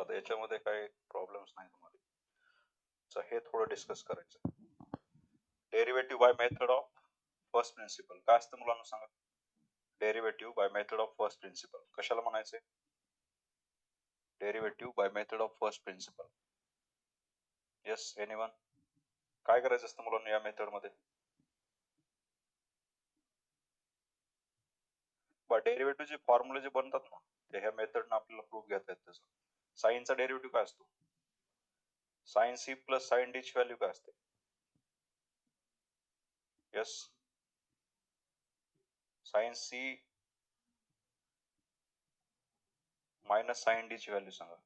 आता याच्यामध्ये काही प्रॉब्लेम्स नाही तुम्हाला, हे थोडं डिस्कस करायचं. Derivative by method of first principle काय असतं मुलांना सांगा. Derivative by method of first principle कशाला म्हणायचे? Derivative by method of first principle. Yes anyone? काय करायचं असतं मुलांना या मेथड मध्ये? डेरिव्हेटिव्ह चे फॉर्म्युले जे बनतात ना ते ह्या मेथडनं आपल्याला प्रूफ घेता येत. त्याचं साईनचा डेरिव्हेटिव्ह काय असतो? Sine c plus sine d ची व्हॅल्यू काय असते? Yes, sine c minus sine d ची व्हॅल्यू सांगा.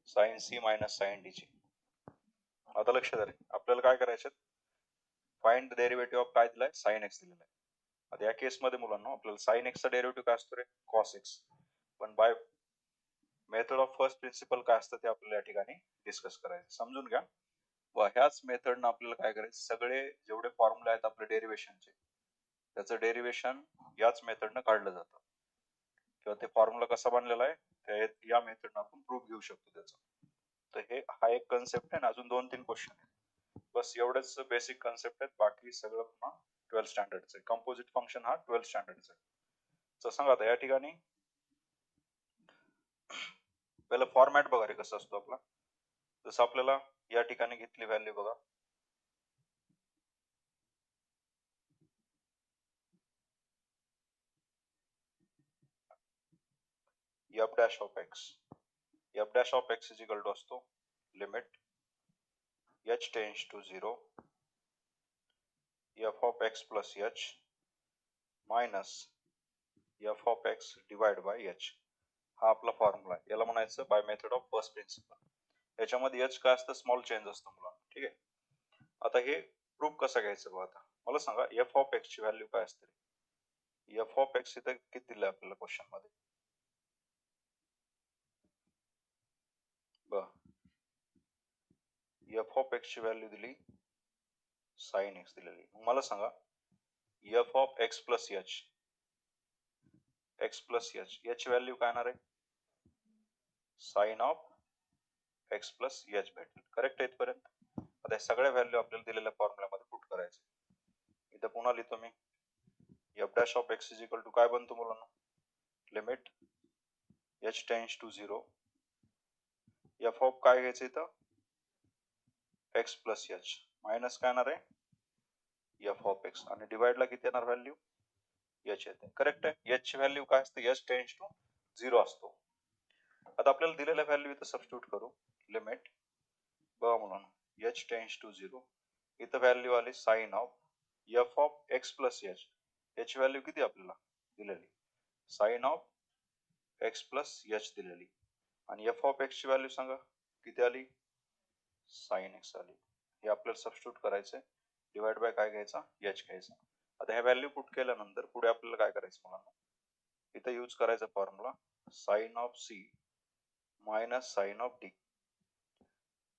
Sine c minus sine d ची. आता लक्षात आले आपल्याला काय करायचं? फाइंड द डेरिव्हेटिव्ह ऑफ काय दिलाय? साइन एक्स दिलेला आहे. आता या केस मध्ये मुलांना आपल्याला साइन एक्स चा डेरिव्हेटिव्ह काय असतो रे? Cos x. पण by method of first principle काय असतं ते आपल्याला या ठिकाणी डिस्कस करायचं. समजून घ्या. व ह्याच मेथडनं आपल्याला काय करायचं? सगळे जेवढे फॉर्म्युले आहेत आपले डेरिव्हेशनचे त्याचं डेरिव्हेशन याच मेथडनं काढलं जातं, किंवा ते फॉर्म्युला कसा बनलेला आहे ते या मेथडनं आपण प्रूफ घेऊ शकतो त्याचा. तर हे हा एक कन्सेप्ट आहे ना, अजून 2-3 क्वेश्चन आहेत. बस एवढेच बेसिक कन्सेप्ट आहेत, बाकी सगळं पुन्हा 12th स्टँडर्डचं आहे. कंपोजिट फंक्शन हा 12th स्टँडर्डचा आहे. तर सांगा आता या ठिकाणी पहिलं फॉर्मॅट बघा रे कसं असतो आपला. जसं आपल्याला या ठिकाणी घेतली व्हॅल्यू बघा, f dash of x. f dash of x is equal to असतो limit h tends to 0 f of x plus h minus f of x divide by h. हा आपला फॉर्म्युला आहे. याला म्हणायचं by method of first principle. याच्यामध्ये h काय असतं? Small change असतो मुलांना. ठीक आहे. आता हे प्रूफ कसं घ्यायचं बघा. आता मला सांगा f of x ची व्हॅल्यू काय असते? f of x इथं किती दिलं आपल्याला क्वेश्चन मध्ये? f of x ची व्हॅल्यू दिली sin x दिलेली. मला सांगा f of x plus h, x plus h याची व्हॅल्यू काय येणार आहे? sin of x plus h भेटेल. करेक्ट आहे इथपर्यंत? आता सगळ्या व्हॅल्यू आपल्याला दिलेल्या फॉर्म्युल्यामध्ये पुट करायचे. इथं पुन्हा लिहितो मी f dash of x is equal to काय बनतो मुलांना? Limit h tends to 0 f of काय घ्यायचं इथं? x plus h मायनस काय येणार आहे? f of x आणि डिवाइड ला किती येणार व्हॅल्यू? h येते. करेक्ट आहे. h ची व्हॅल्यू काय असते? h टेंड्स टू 0 असतो. आता आपल्याला दिलेल्या व्हॅल्यू इथं सबस्टिट्यूट करू. लिमिट बघा मुलांना h टेंड्स टू 0 इथं व्हॅल्यू आली sine of f of x plus h. याची व्हॅल्यू किती आपल्याला दिलेली? Sine of x plus h दिलेली. आणि f of x ची व्हॅल्यू सांगा किती आली? साइन x आली. हे आपल्याला सबस्टिट्यूट करायचंय. डिवाइड बाय काय घ्यायचा? h घ्यायचा. आता ह्या व्हॅल्यू पुट केल्यानंतर पुढे आपल्याला काय करायचं मुलांना? इथं यूज करायचा formula sine of c minus sine of d.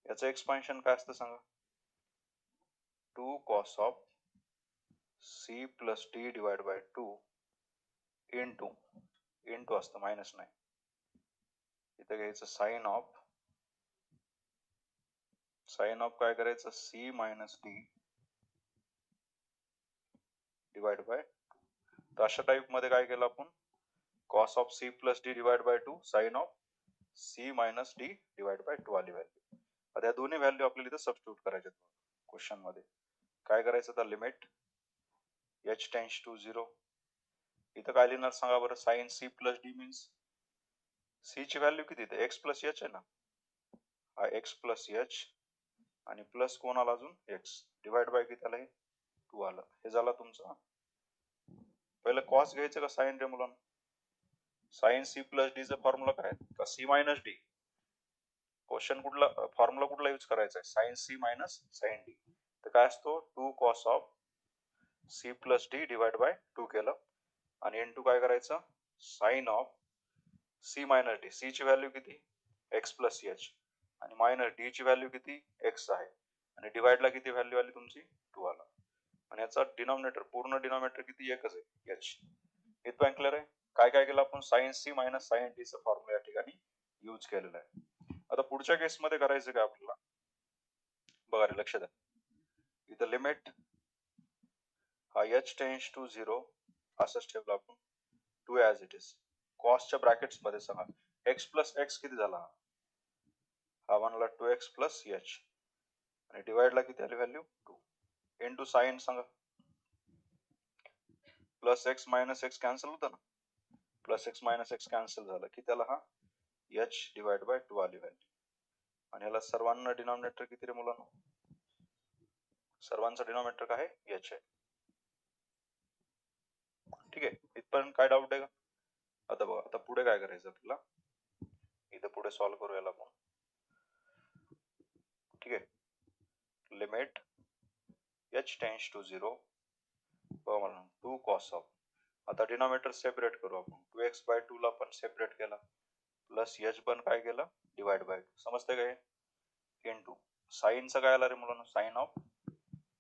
याचं एक्सपान्शन काय असतं सांगा? 2 cos of c plus d divide by 2 into असतं, मायनस नाही. इथं घ्यायचं साइन ऑफ काय करायचं? c minus d divide by. तर अशा टाइप मध्ये काय केलं आपण? cos of c plus d divide by 2 sine of c minus d divide by 2 आली व्हॅल्यू. आता या दोन्ही व्हॅल्यू आपल्याला इथं सबस्टिट्यूट करायचे क्वेश्चन मध्ये. काय करायचं? तर लिमिट h टेंड्स टू 0 इथं काय लिहिणार सांगा बरं? Sine c plus d means c ची व्हॅल्यू किती? इथे x प्लस h आहे ना, हा x प्लस h आणि प्लस कोण आला अजून? x डिवाइड बाय किती आलं? 2 आलं. हे झालं तुमचं. पहिलं कॉस घ्यायचं का साइन रे मुलांना? साइन c प्लस d चा फॉर्म्युला काय का c मायनस d? क्वेश्चन कुठला फॉर्म्युला कुठला यूज करायचा आहे? Sine c minus sine d. तर काय असतो? 2 cos of c plus d divide by 2 केलं आणि इंटू काय करायचं? Sine of c minus d. c ची व्हॅल्यू किती? x प्लस h आणि मायनस d ची व्हॅल्यू किती? x आहे आणि डिवाइड ला किती व्हॅल्यू आली तुमची? 2 आला. आणि याचा डिनॉमिनेटर पूर्ण डिनॉमिनेटर किती? एकच आहे h. इथपर्यंत क्लिअर आहे? काय काय केलं आपण? Sine c minus sine d चा फॉर्म्युला या ठिकाणी यूज केलेला आहे. आता पुढच्या केस मध्ये करायचं काय आपल्याला बघा रे, लक्ष द्या. इथं लिमिट हा h टेन्स टू 0 असंच ठेवलं आपण, टू ॲज इट इज. कॉसच्या ब्रॅकेट्स मध्ये सांगा x प्लस एक्स किती झाला, हा बनला 2x प्लस h आणि डिवाइडला किती आली व्हॅल्यू 2 इंटू साइन सांगा, plus x minus x cancel होतं ना, plus x minus x cancel झालं की त्याला हा h डिवाइड बाय 2 आली व्हॅल्यू. आणि याला सर्वांना डिनॉमिनेटर किती रे मुलांना, सर्वांचा डिनॉमिनेटर काय आहे h आहे. ठीक आहे, इथपर्यंत काय डाऊट आहे का? आता बघा, आता पुढे काय करायचं आपल्याला, इथं पुढे सॉल्व्ह करू याला आपण. ठीक आहे, limit h tends to 0 2 cos of, आता डिनॉमिनेटर सेपरेट करू आपण, 2x बाय 2 ला पण सेपरेट केला, प्लस h पण काय केलं डिवाइड बाय 2, समजते काय, इनटू साइनचं काय आला रे मुलांना, साइन ऑफ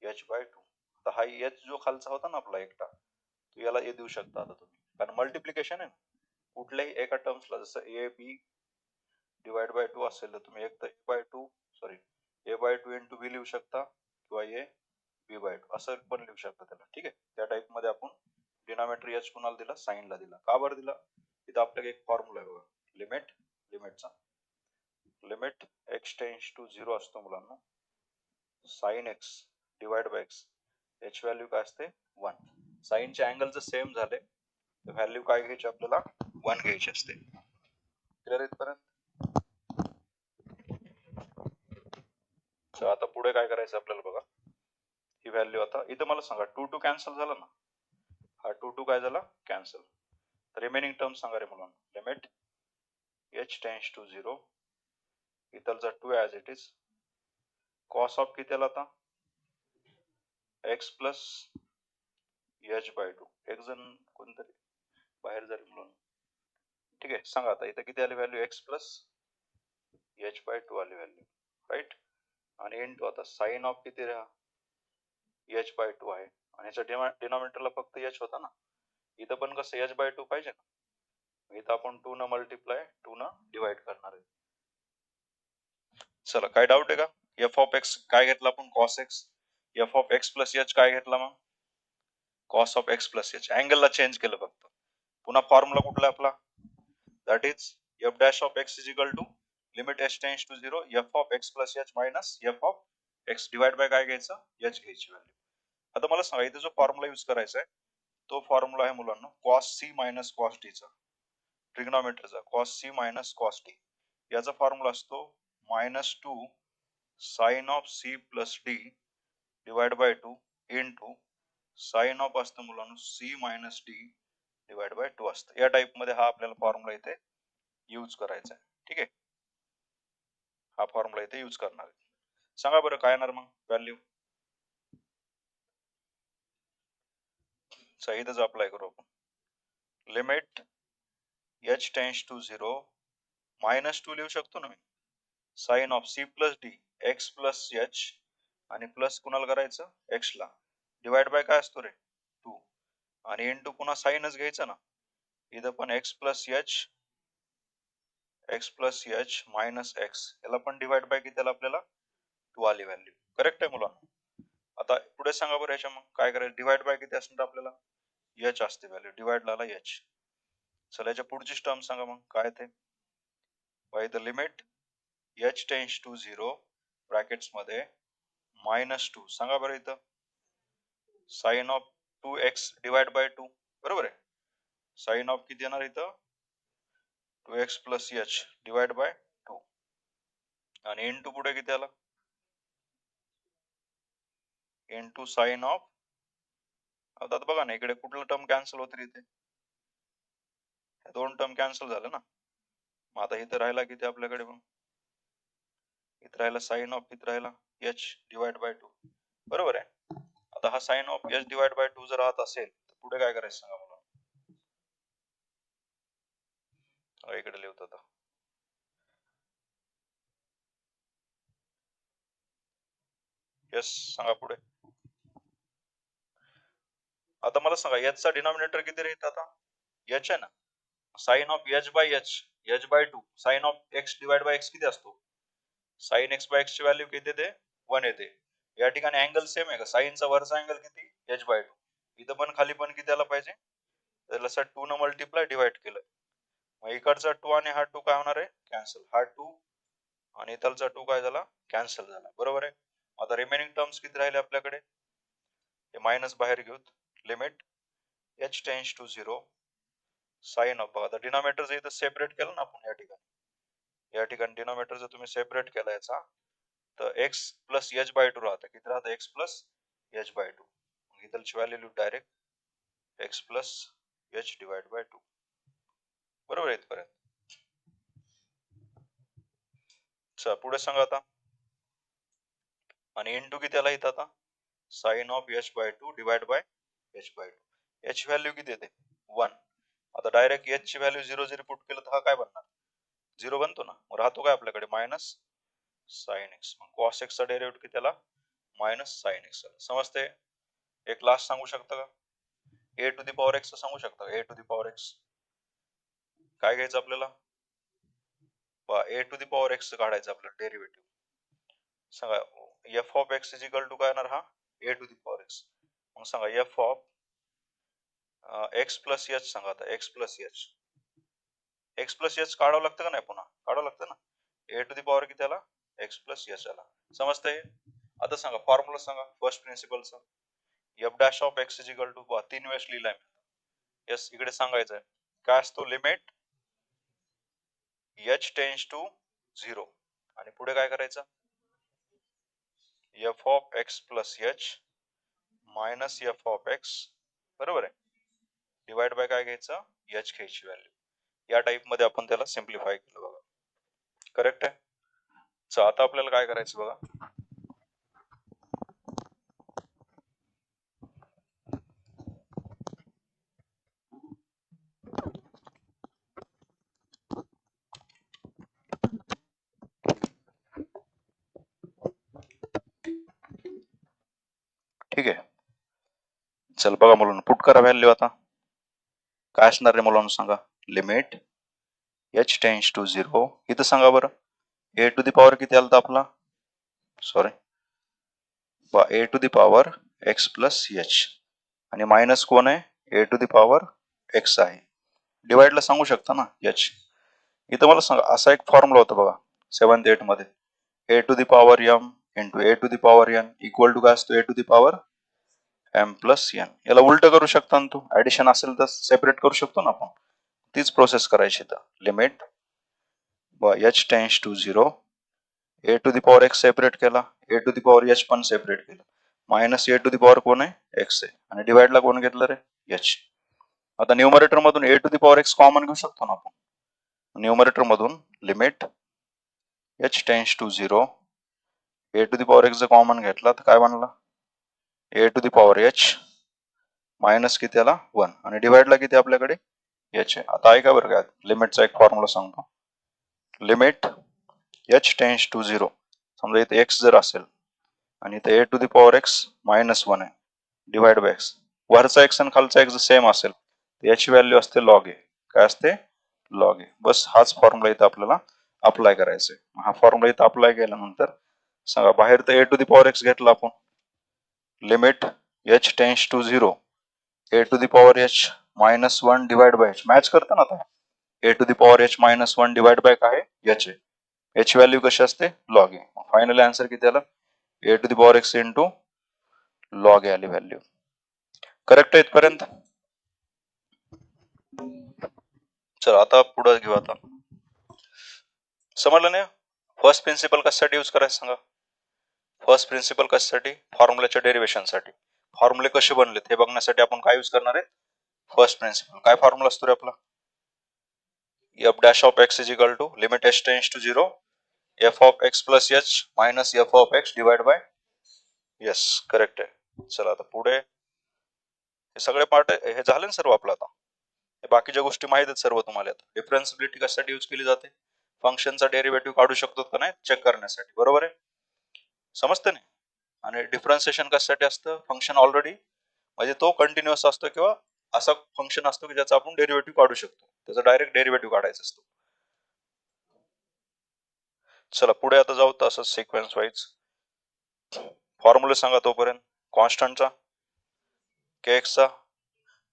h बाय 2. तर हा h जो खालचा होता ना आपला एकटा, तो याला a देऊ शकता आता तुम्ही, कारण मल्टिप्लिकेशन आहे ना, कुठल्याही एका टर्म्सला जसं a b डिवाइड बाय 2 असेल तर तुम्ही एक तर a by 2 sorry a by 2 into b लिहू शकता किंवा a b बाय 2 असं पण लिहू शकता त्याला. ठीक आहे, त्या टाइप मध्ये आपण डिनॉमिनेटर h कुणाला दिला, साइनला दिला. का बरं दिला, इथं आपल्याला एक फॉर्म्युला आहे बघा, लिमिटचा लिमिट x टेन्स टू 0 असतो मुलांना, sine x divide by x, h value काय असते 1. साइनचे अँगल जर सेम झाले तर व्हॅल्यू काय घ्यायची आपल्याला 1 घ्यायची असते. क्लिअर इथपर्यंत? आता पुढे काय करायचं आपल्याला बघा, ही व्हॅल्यू आता इथं मला सांगा 2 2 कॅन्सल झाला ना, हा 2 2 काय झाला कॅन्सल, रिमेनिंग टर्म सांगा रे मुलांना, लिमिट h टेन्स टू 0 इथलचा 2 as it is, cos of किती आला आता x प्लस h बाय 2, एक जण कोणतरी बाहेर झाले मुलांना. ठीक आहे, सांगा आता इथं किती आली value, x plus h by 2 आली व्हॅल्यू, राईट. आणि इंटू आता साइन ऑफ किती राहा h बाय 2 आहे, आणि याच्या डिनॉमिनेटरला फक्त h होता ना, इथं पण कसं h बाय 2 पाहिजे ना, इथं आपण 2 न मल्टिप्लाय 2 न डिवाइड करणार आहे. चला, काय डाऊट आहे का, f ऑफ x काय घेतला आपण cos x, f of x plus h काय घेतला मग cos of x plus h, अँगलला चेंज केलं फक्त. पुन्हा फॉर्म्युला कुठला आपला, that is f dash of x is equal to limit h tends to 0 f of x plus h minus f of x divide by काय घ्यायचं h घ्यायची value. आता मला सांगा इथे जो फॉर्म्युला यूज करायचा आहे तो फॉर्म्युला आहे मुलांना cos c minus cos d चा, ट्रिग्नोमेट्रीचा cos c minus cos d, याचा फॉर्म्युला असतो -2 sine of c plus d divide by 2 into sine of असतं मुलांना c minus d divide by 2 असतं. या टाइप मध्ये हा आपल्याला फॉर्म्युला इथे यूज करायचा आहे. ठीक आहे, हा फॉर्म्युला इथे यूज करणार आहे. सांगा बरं काय येणार मग व्हॅल्यू, इथंच अप्लाय करू आपण, लिमिट h टेन्स टू 0 -2 लिहू शकतो ना मी, sine of c plus d x plus h आणि प्लस कुणाला करायचं x ला, डिवाइड बाय काय असतो रे 2, आणि इंटू पुन्हा साइनच घ्यायचं ना, इथं पण x plus h minus x, याला पण डिवाइड बाय किती आपल्याला 2 आली व्हॅल्यू. करेक्ट आहे मुलांना. आता पुढे सांगा बरं याच्या मग काय करायचं, डिवाइड बाय किती असणार आपल्याला h असते व्हॅल्यू, डिवाइड ला h. चला याच्या पुढची टर्म सांगा मग काय ते, by the limit h tends to 0 brackets मध्ये -2 सांगा बरं इथं sign of 2x divide by 2, बरोबर आहे, साइन ऑफ किती येणार इथं 2x plus h divide by 2 आणि इंटू पुढे किती आला इंटू साइन ऑफ, आता बघा ना इकडे कुठला टर्म कॅन्सल होते इथे, दोन टर्म कॅन्सल झाले ना, मग आता इथे राहिला किती आपल्याकडे मग, इथे राहिला साइन ऑफ किती राहिला h डिवाइड बाय 2, बरोबर आहे. आता हा sine of h divide by 2 जर राहत असेल तर पुढे काय करायचं सांगा मला, इकडे लिहतो आता, यस सांगा पुढे. आता मला सांगा h चा डिनॉमिनेटर किती राहील आता h आहे ना, sine of h by h h by two sine of x divide by x किती असतो? साइन एक्स बाय एक्स ची व्हॅल्यू किती येते? 1 येते. या ठिकाणी अँगल सेम आहे का? साइनचा वरचा अँगल किती? H by to. इथं पण खाली पण किती आला पाहिजे? तर असं 2 न मल्टिप्लाय डिवाइड केलं. मग इकडचा 2 आणि हा 2 काय होणार आहे? कॅन्सल. हा 2 आणि इथलचा 2 काय झाला? कॅन्सल झाला. बरोबर आहे. आता रिमेनिंग टर्म्स किती राहिले आपल्याकडे? हे मायनस बाहेर घेऊत. Limit h tends to 0 sine of, बघा आता डिनॉमिनेटर इथं सेपरेट केलं ना आपण या ठिकाणी डिनॉमिनेटर जर तुम्ही सेपरेट केला याचा तर x plus h by two राहतं. किती राहतं? X plus h by two. इथलची व्हॅल्यू लिहू direct x plus h divide by two. बरोबर आहे इथपर्यंत. चला पुढे सांगा आता. आणि इंटू किती आला इथं आता? Sine of h by two divide by h by two. H value किती येते? 1. आता डायरेक्ट एच ची व्हॅल्यू 0 जरी पुट केलं तर हा काय बनणार? 0 बनतो ना. मग राहतो काय आपल्याकडे? Minus sine x. मग कॉस एक्स चा डेरिव्हेटिव्ह किती आला? Minus sine x. समजते? एक लास्ट सांगू शकता का? A to the power x सांगू शकता? A to the power x काय घ्यायचं आपल्याला? A to the power x काढायचं आपल्याला डेरिव्हेटिव्ह. सांगा f of x is equal to काय येणार? हा a to the power x. मग सांगा f of x plus h. सांगा आता X plus H. X plus H काढावं लागतं का नाही? पुन्हा काढावं लागतं ना. ए टू दी पॉवर किती आला? एक्स प्लस एच आला. समजतंय? आता सांगा फॉर्म्युला सांगा फर्स्ट प्रिन्सिपलचा. F dash of x is equal to 3 वेळेस लिहिलाय. यस, इकडे सांगायचं आहे काय असतो? लिमिट एच टेन्स टू 0 आणि पुढे काय करायचं? F of x plus h minus f of x. बरोबर आहे. डिवाइड बाय काय घ्यायचं? एच घ्यायची व्हॅल्यू. या टाइप मध्ये आपण त्याला सिम्प्लिफाय केलं बघा. करेक्ट आहे. सो आता आपल्याला काय करायचं बघा. ठीक आहे. चल बघा मुलांना पुट करा व्हॅल्यू. आता काय असणार रे मुलांना सांगा? Limit h tends to 0. इथं सांगा बरं ए टू दी पॉवर किती आला आपला? Sorry, a to the power x plus h आणि मायनस कोण आहे? A to the power x आहे. डिवाइडला सांगू शकता ना एच. इथं मला सांगा असा एक फॉर्म्युला होता बघा 7th 8th मध्ये. A to the power m into a to the power n equal to काय असतो? A to the power m plus n. याला उलट करू शकता ना तू. ऍडिशन असेल तर सेपरेट करू शकतो ना आपण. तीच प्रोसेस करायची. तर limit h tends to 0 a to the power x separate केला, a to the power h पण सेपरेट केलं, minus a to the power कोण आहे? एक्स आहे. आणि डिवाइडला कोण घेतलं रे? एच. आता न्यूमरेटर मधून a to the power x common घेऊ शकतो ना आपण. न्यूमरेटर मधून limit h tends to 0 a to the power x जर कॉमन घेतला तर काय बनला? A to the power h minus किती आला? 1 आणि डिवाइडला किती आपल्याकडे? एच आहे. आता ऐका बरं काय लिमिटचा एक फॉर्म्युला सांगतो. Limit h tends to 0. समजा इथे एक्स जर असेल आणि इथे a to the power x minus 1 आहे डिवाइड बाय एक्स. वरचा एक्स आणि खालचा एक्स सेम असेल याची व्हॅल्यू असते लॉग ए. काय असते? लॉग ए. बस हाच फॉर्म्युला इथं आपल्याला अप्लाय करायचा आहे. हा फॉर्म्युला इथं अप्लाय केल्यानंतर सांगा बाहेर तर a to the power x घेतला आपण. Limit h tends to 0 a to the power h minus 1 divide by h. Match करतं ना आता. A to the power h minus 1 divide by काय? एच आहे. एच व्हॅल्यू कशी असते? Log a. फायनल आन्सर किती आला? A to the power x into log a आली व्हॅल्यू. करेक्ट आहे इथपर्यंत? चला आता पुढे घेऊ. आता समजलं नाही? फर्स्ट प्रिन्सिपल कशासाठी यूज करायचं सांगा? फर्स्ट प्रिन्सिपल कशासाठी? फॉर्म्युलाच्या डेरिव्हेशन साठी. फॉर्म्युले कसे बनलेत हे बघण्यासाठी आपण काय यूज करणार आहे? First principle. काय फॉर्म्युला असतो रे आपला? F dash of x is equal to limit h tends to 0 f of x plus h minus f of x divide by. Yes, correct आहे. चला आता पुढे हे सगळे पार्ट हे झाले ना सर्व आपलं. आता बाकीच्या गोष्टी माहित आहेत सर्व तुम्हाला. डिफरन्सिबिलिटी कशासाठी यूज केली जाते? फंक्शनचा डेरिव्हेटिव्ह काढू शकतो का नाही चेक करण्यासाठी. बरोबर आहे? समजते नाही? आणि डिफरन्सिएशन कशासाठी असतं? फंक्शन ऑलरेडी म्हणजे तो कंटिन्युअस असतो किंवा असा फंक्शन असतो की ज्याचा आपण डेरिव्हेटिव्ह काढू शकतो. त्याचा डायरेक्ट डेरिव्हेटिव्ह काढायचा असतो. चला पुढे आता जाऊ तसंच सिक्वेन्स वाईज. फॉर्म्युला सांगा तोपर्यंत. कॉन्स्टंटचा के एक्सचा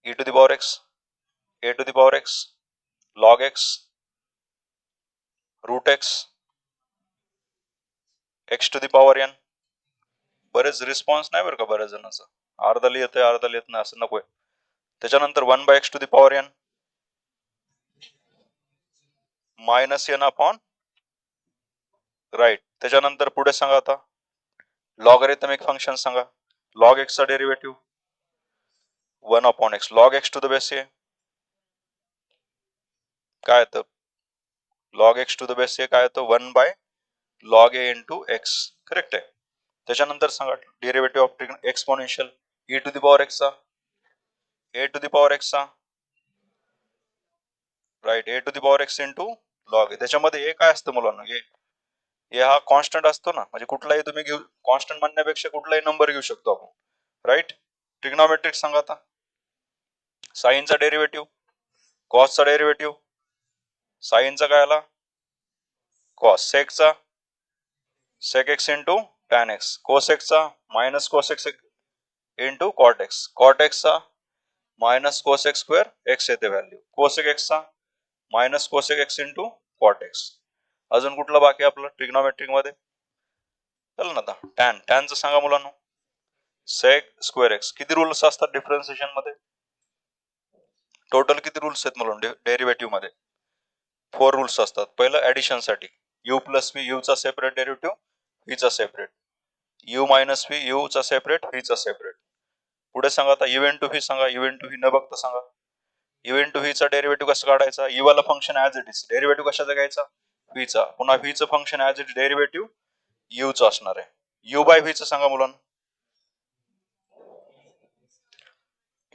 e to the power x, a to the power x, log x, root x, x to the power n. बरेच रिस्पॉन्स नाही बरं का बऱ्याच जणांचा, अर्धा येतंय अर्धा येत नाही असं नकोय. त्याच्यानंतर 1 by x to the power n minus n upon right. त्याच्यानंतर पुढे सांगा आता लॉगरिथमिक फंक्शन सांगा. लॉग एक्सचा derivative 1 upon x, log x to the base a काय येतं, log x to the base a काय येतं 1 by log a into x. Correct आहे. त्याच्यानंतर सांगा derivative of exponential e to the power एक्सचा, ए टू द पॉवर एक्सचा right, a to the power x into log ए. त्याच्यामध्ये ए काय असतं मुलांना, ए हा कॉन्स्टंट असतो ना, म्हणजे कुठलाही तुम्ही घेऊ, कॉन्स्टंट म्हणण्यापेक्षा कुठलाही नंबर घेऊ शकतो आपण. राईट. ट्रिग्नोमेट्रिक सांगा आता. साईनचा डेरिव्हेटिव्ह, कॉसचा डेरिव्हेटिव्ह, साईनचा काय आला कॉस, सेकचा sec x into tan x, कोसेकचा minus cosec x into cot x, cot एक्सचा मायनस कोसेक स्क्वेअर एक्स येते व्हॅल्यू, कोसेक एक्सचा minus cosec x into cot x. अजून कुठला बाकी आपलं ट्रिग्नोमेट्रिक मध्ये, चल ना आता टॅन, टॅनचं सांगा मुलांना. Sec square x. किती रूल्स असतात डिफरन्सिएशन मध्ये, टोटल किती रूल्स आहेत मुलांना डेरिव्हेटिव्ह मध्ये? 4 रूल्स असतात. पहिलं ऍडिशन साठी यू प्लस व्ही, यू चा सेपरेट डेरिव्हेटिव्ह, व्ही चा separate, u minus V, you चा सेपरेट, व्ही चा सेपरेट. पुढे सांगा आता यू इंटू व्ही सांगा, यू इंटू व्ही न बघता सांगा. यू इंटू व्ही चा डेरिव्हेटिव्ह कसं काढायचा, यू वाला function as it is, derivative कशाचा घ्यायचा व्ही चा, पुन्हा व्ही चं function as it is derivative you चा असणार आहे. यू बाय व्ही चं सांगा मुलांना.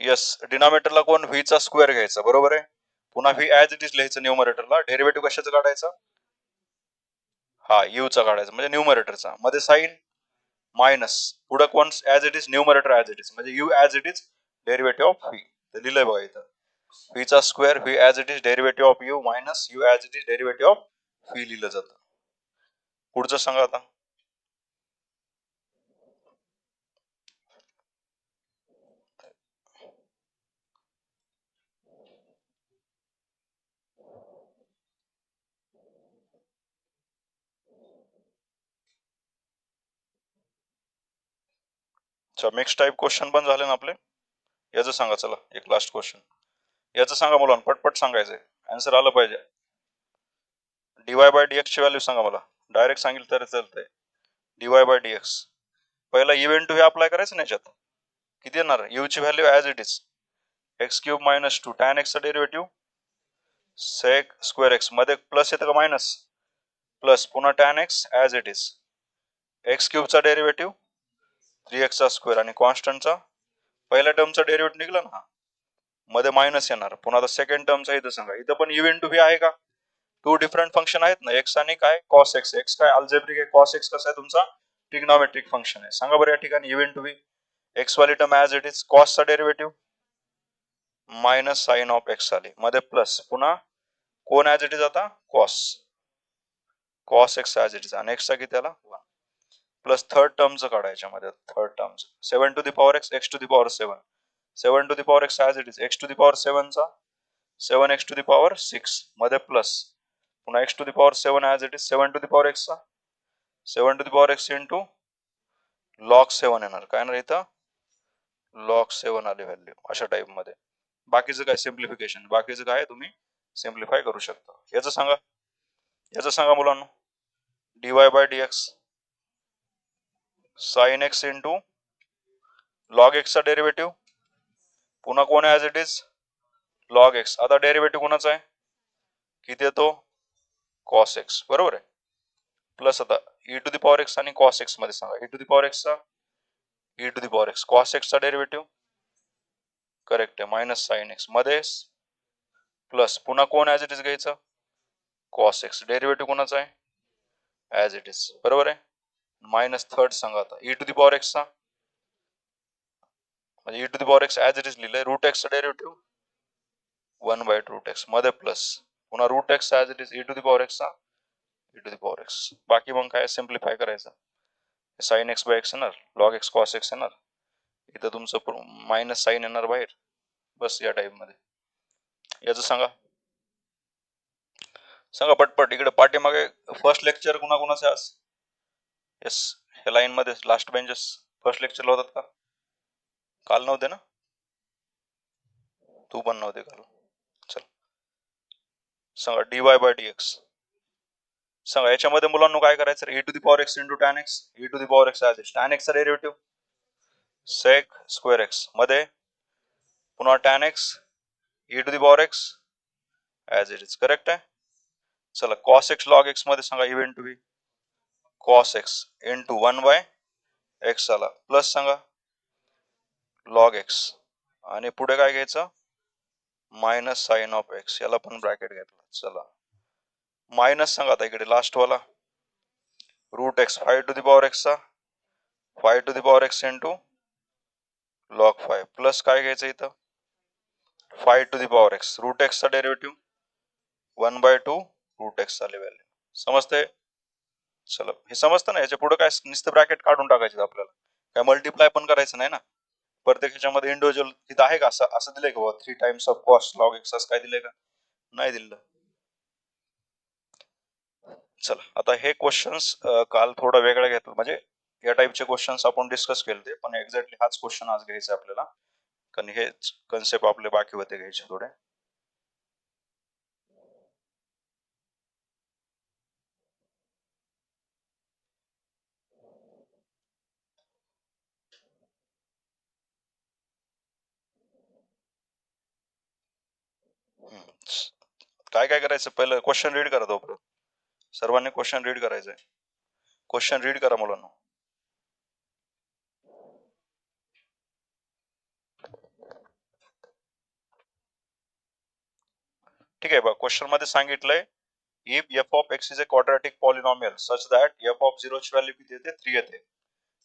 यस, डिनॉमिनेटरला कोण व्ही चा स्क्वेअर घ्यायचा, बरोबर आहे. पुन्हा व्ही ऍज इट इज लिहायचं न्यूमरेटरला, डेरिव्हेटिव्ह कशाचं काढायचा, हा यू चा काढायचा म्हणजे न्यूमरेटरचा, मध्ये साइन मायनस, पुढे कोण as it is numerator as it is म्हणजे u as it is derivative of v. ते लिहिलंय बघा इथं, व्ही चा square v as it is derivative of u minus u as it is derivative of v लिहिलं जातं. पुढचं सांगा आता. अच्छा, मिक्स टाईप क्वेश्चन पण झाले ना आपले. याचं सांगा, चला एक लास्ट क्वेश्चन. याचं सांगा मुलांना, पटपट सांगायचंय, आन्सर आलं पाहिजे. डीवाय बाय डीएक्स ची व्हॅल्यू सांगा मला, डायरेक्ट सांगितलं तरी चालतंय. डीवाय बाय डीएक्स पहिला इव्हेंट टू हे अप्लाय करायचं ना याच्यात. किती येणार, यू ची value as it is x cube minus 2 tan एक्सचा डेरिव्हेटिव्ह सेक स्क्वेअर एक्स, मध्ये प्लस येतं का मायनस, प्लस, पुन्हा tan x as it is, x क्यूबचा डेरिव्हेटिव्ह 3x चा स्क्वेअर आणि कॉन्स्टंटचा पहिल्या टर्मचा डेरिव्हेटिव्ह निघला ना, मध्ये मायनस येणार. पुन्हा आता सेकंड टर्मचा इथं सांगा, इथं पण इव्हेंट टू व्ही आहे का, 2 डिफरंट फंक्शन आहेत ना, एक्स आणि काय कॉस एक्स. एक्स काय अल्जेब्रिक आहे, कॉस एक्स कसा आहे तुमचा ट्रिग्नोमेट्रिक फंक्शन आहे. सांगा बरं या ठिकाणी इव्हेंट टू व्ही, एक्स वाली टर्म ऍज इट इज, कॉसचा derivative minus sine of x आली, मध्ये प्लस, पुन्हा कोण ऍज इट इज आता cos, cos x as it is आणि एक्सचा किती आला 1, प्लस थर्ड टर्मचं काढायच्या मध्ये, थर्ड टर्मचं 7 to the power x, x to the power 7, 7 to the power x as it is, x to the power 7 चा 7 एक्स टू द पॉवर 6 मध्ये प्लस, पुन्हा x to the power 7 as it is 7 to the power x चा 7 to the power x into log 7 येणार, काय येणार इथं log 7 आली value अशा टाइप मध्ये. बाकीचं काय सिम्प्लिफिकेशन, बाकीचं काय तुम्ही सिम्प्लिफाय करू शकता. याचं सांगा, याचं सांगा मुलांना. Dy by dx sine x into log एक्सचा डेरिव्हेटिव्ह, पुन्हा कोण as it is log x. आता डेरिव्हेटिव्ह कोणाचा आहे, किती येतो कॉस एक्स, बरोबर आहे. प्लस आता e to the power x आणि कॉस एक्स मध्ये सांगा, ई टू द पॉवर एक्सचा e to the power x, cos एक्सचा डेरिव्हेटिव्ह करेक्ट आहे मायनस साइन एक्स, मध्ये प्लस, पुन्हा कोण ऍज इट इज घ्यायचं कॉस एक्स, डेरिव्हेटिव्ह कोणाचा आहे ऍज इट इज, बरोबर आहे. मायनस थर्ड सांगा आता ई टू द पॉवर एक्सचा, म्हणजे e to the power x as it is लिहिलंय, रूट एक्सचा डेरिव्हेटिव्ह 1 बाय रूट एक्स, मध्ये प्लस, पुन्हा root x as it is e to the power एक्सचा e to the power x. बाकी मग काय सिम्प्लिफाय करायचं, साइन एक्स बाय एक्स येणार, लॉग एक्स कॉस एक्स येणार, इथं तुमचं मायनस साइन येणार बाहेर, बस या टाइप मध्ये. याचं सांगा सांगा पटपट. इकडे पाठीमागे फर्स्ट लेक्चर कुणाकुणाचे आज? येस, ह्या लाईन मध्ये लास्ट बेंचेस फर्स्ट लेक्चरला होतात का? काल नव्हते ना? तू पण नव्हते काल. चल सांगा dy बाय dx. सांगा याच्यामध्ये मुलांना काय करायचं, e to the power x into tan x, e to the power x as tan एक्सचा डेरिव्हेटिव्ह सेक स्क्वेअर एक्स मध्ये पुन्हा tan x e to the power x as it is. Correct आहे. चला कॉस एक्स लॉग एक्स मध्ये सांगा event to be cos x into 1 by x आला plus सांगा log x आणि पुढे काय घ्यायचं मायनस साइन ऑफ एक्स, याला पण ब्रॅकेट घेतला. चला मायनस सांगा आता इकडे लास्ट वाला root x 5 to the power एक्सचा 5 to the power x into log 5 plus काय घ्यायचं इथं 5 to the power x root एक्सचा डेरिव्हेटिव्ह 1 बाय 2 रूट एक्स चालू व्हॅल्यू. समजते? चला हे समजतं ना. याच्या पुढे काय नुसतं ब्रॅकेट काढून टाकायचे आपल्याला, काय मल्टिप्लाय पण करायचं नाही ना. प्रत्येक ह्याच्यामध्ये इंडिव्हिज्युअल तिथं आहे का असं असं दिलंय का 3 times of cos log x काय दिलंय का? नाही दिलं. चला आता हे क्वेश्चन्स काल थोडा वेगळा घेतला, म्हणजे या टाइपचे क्वेश्चन्स आपण डिस्कस केले, पण एक्झॅक्टली हाच क्वेश्चन आज घ्यायचा आपल्याला, कारण हे कन्सेप्ट आपले बाकी होते घ्यायचे थोडे. काय काय करायचं, पहिलं क्वेश्चन रीड करा. तोपर्यंत सर्वांनी क्वेश्चन रीड करायचंय. क्वेश्चन रीड करा मुलांना. ठीक आहे बघा, क्वेश्चन मध्ये सांगितलंय if F of x is a quadratic polynomial such that F of 0 ची व्हॅल्यू किती येते 3 येते,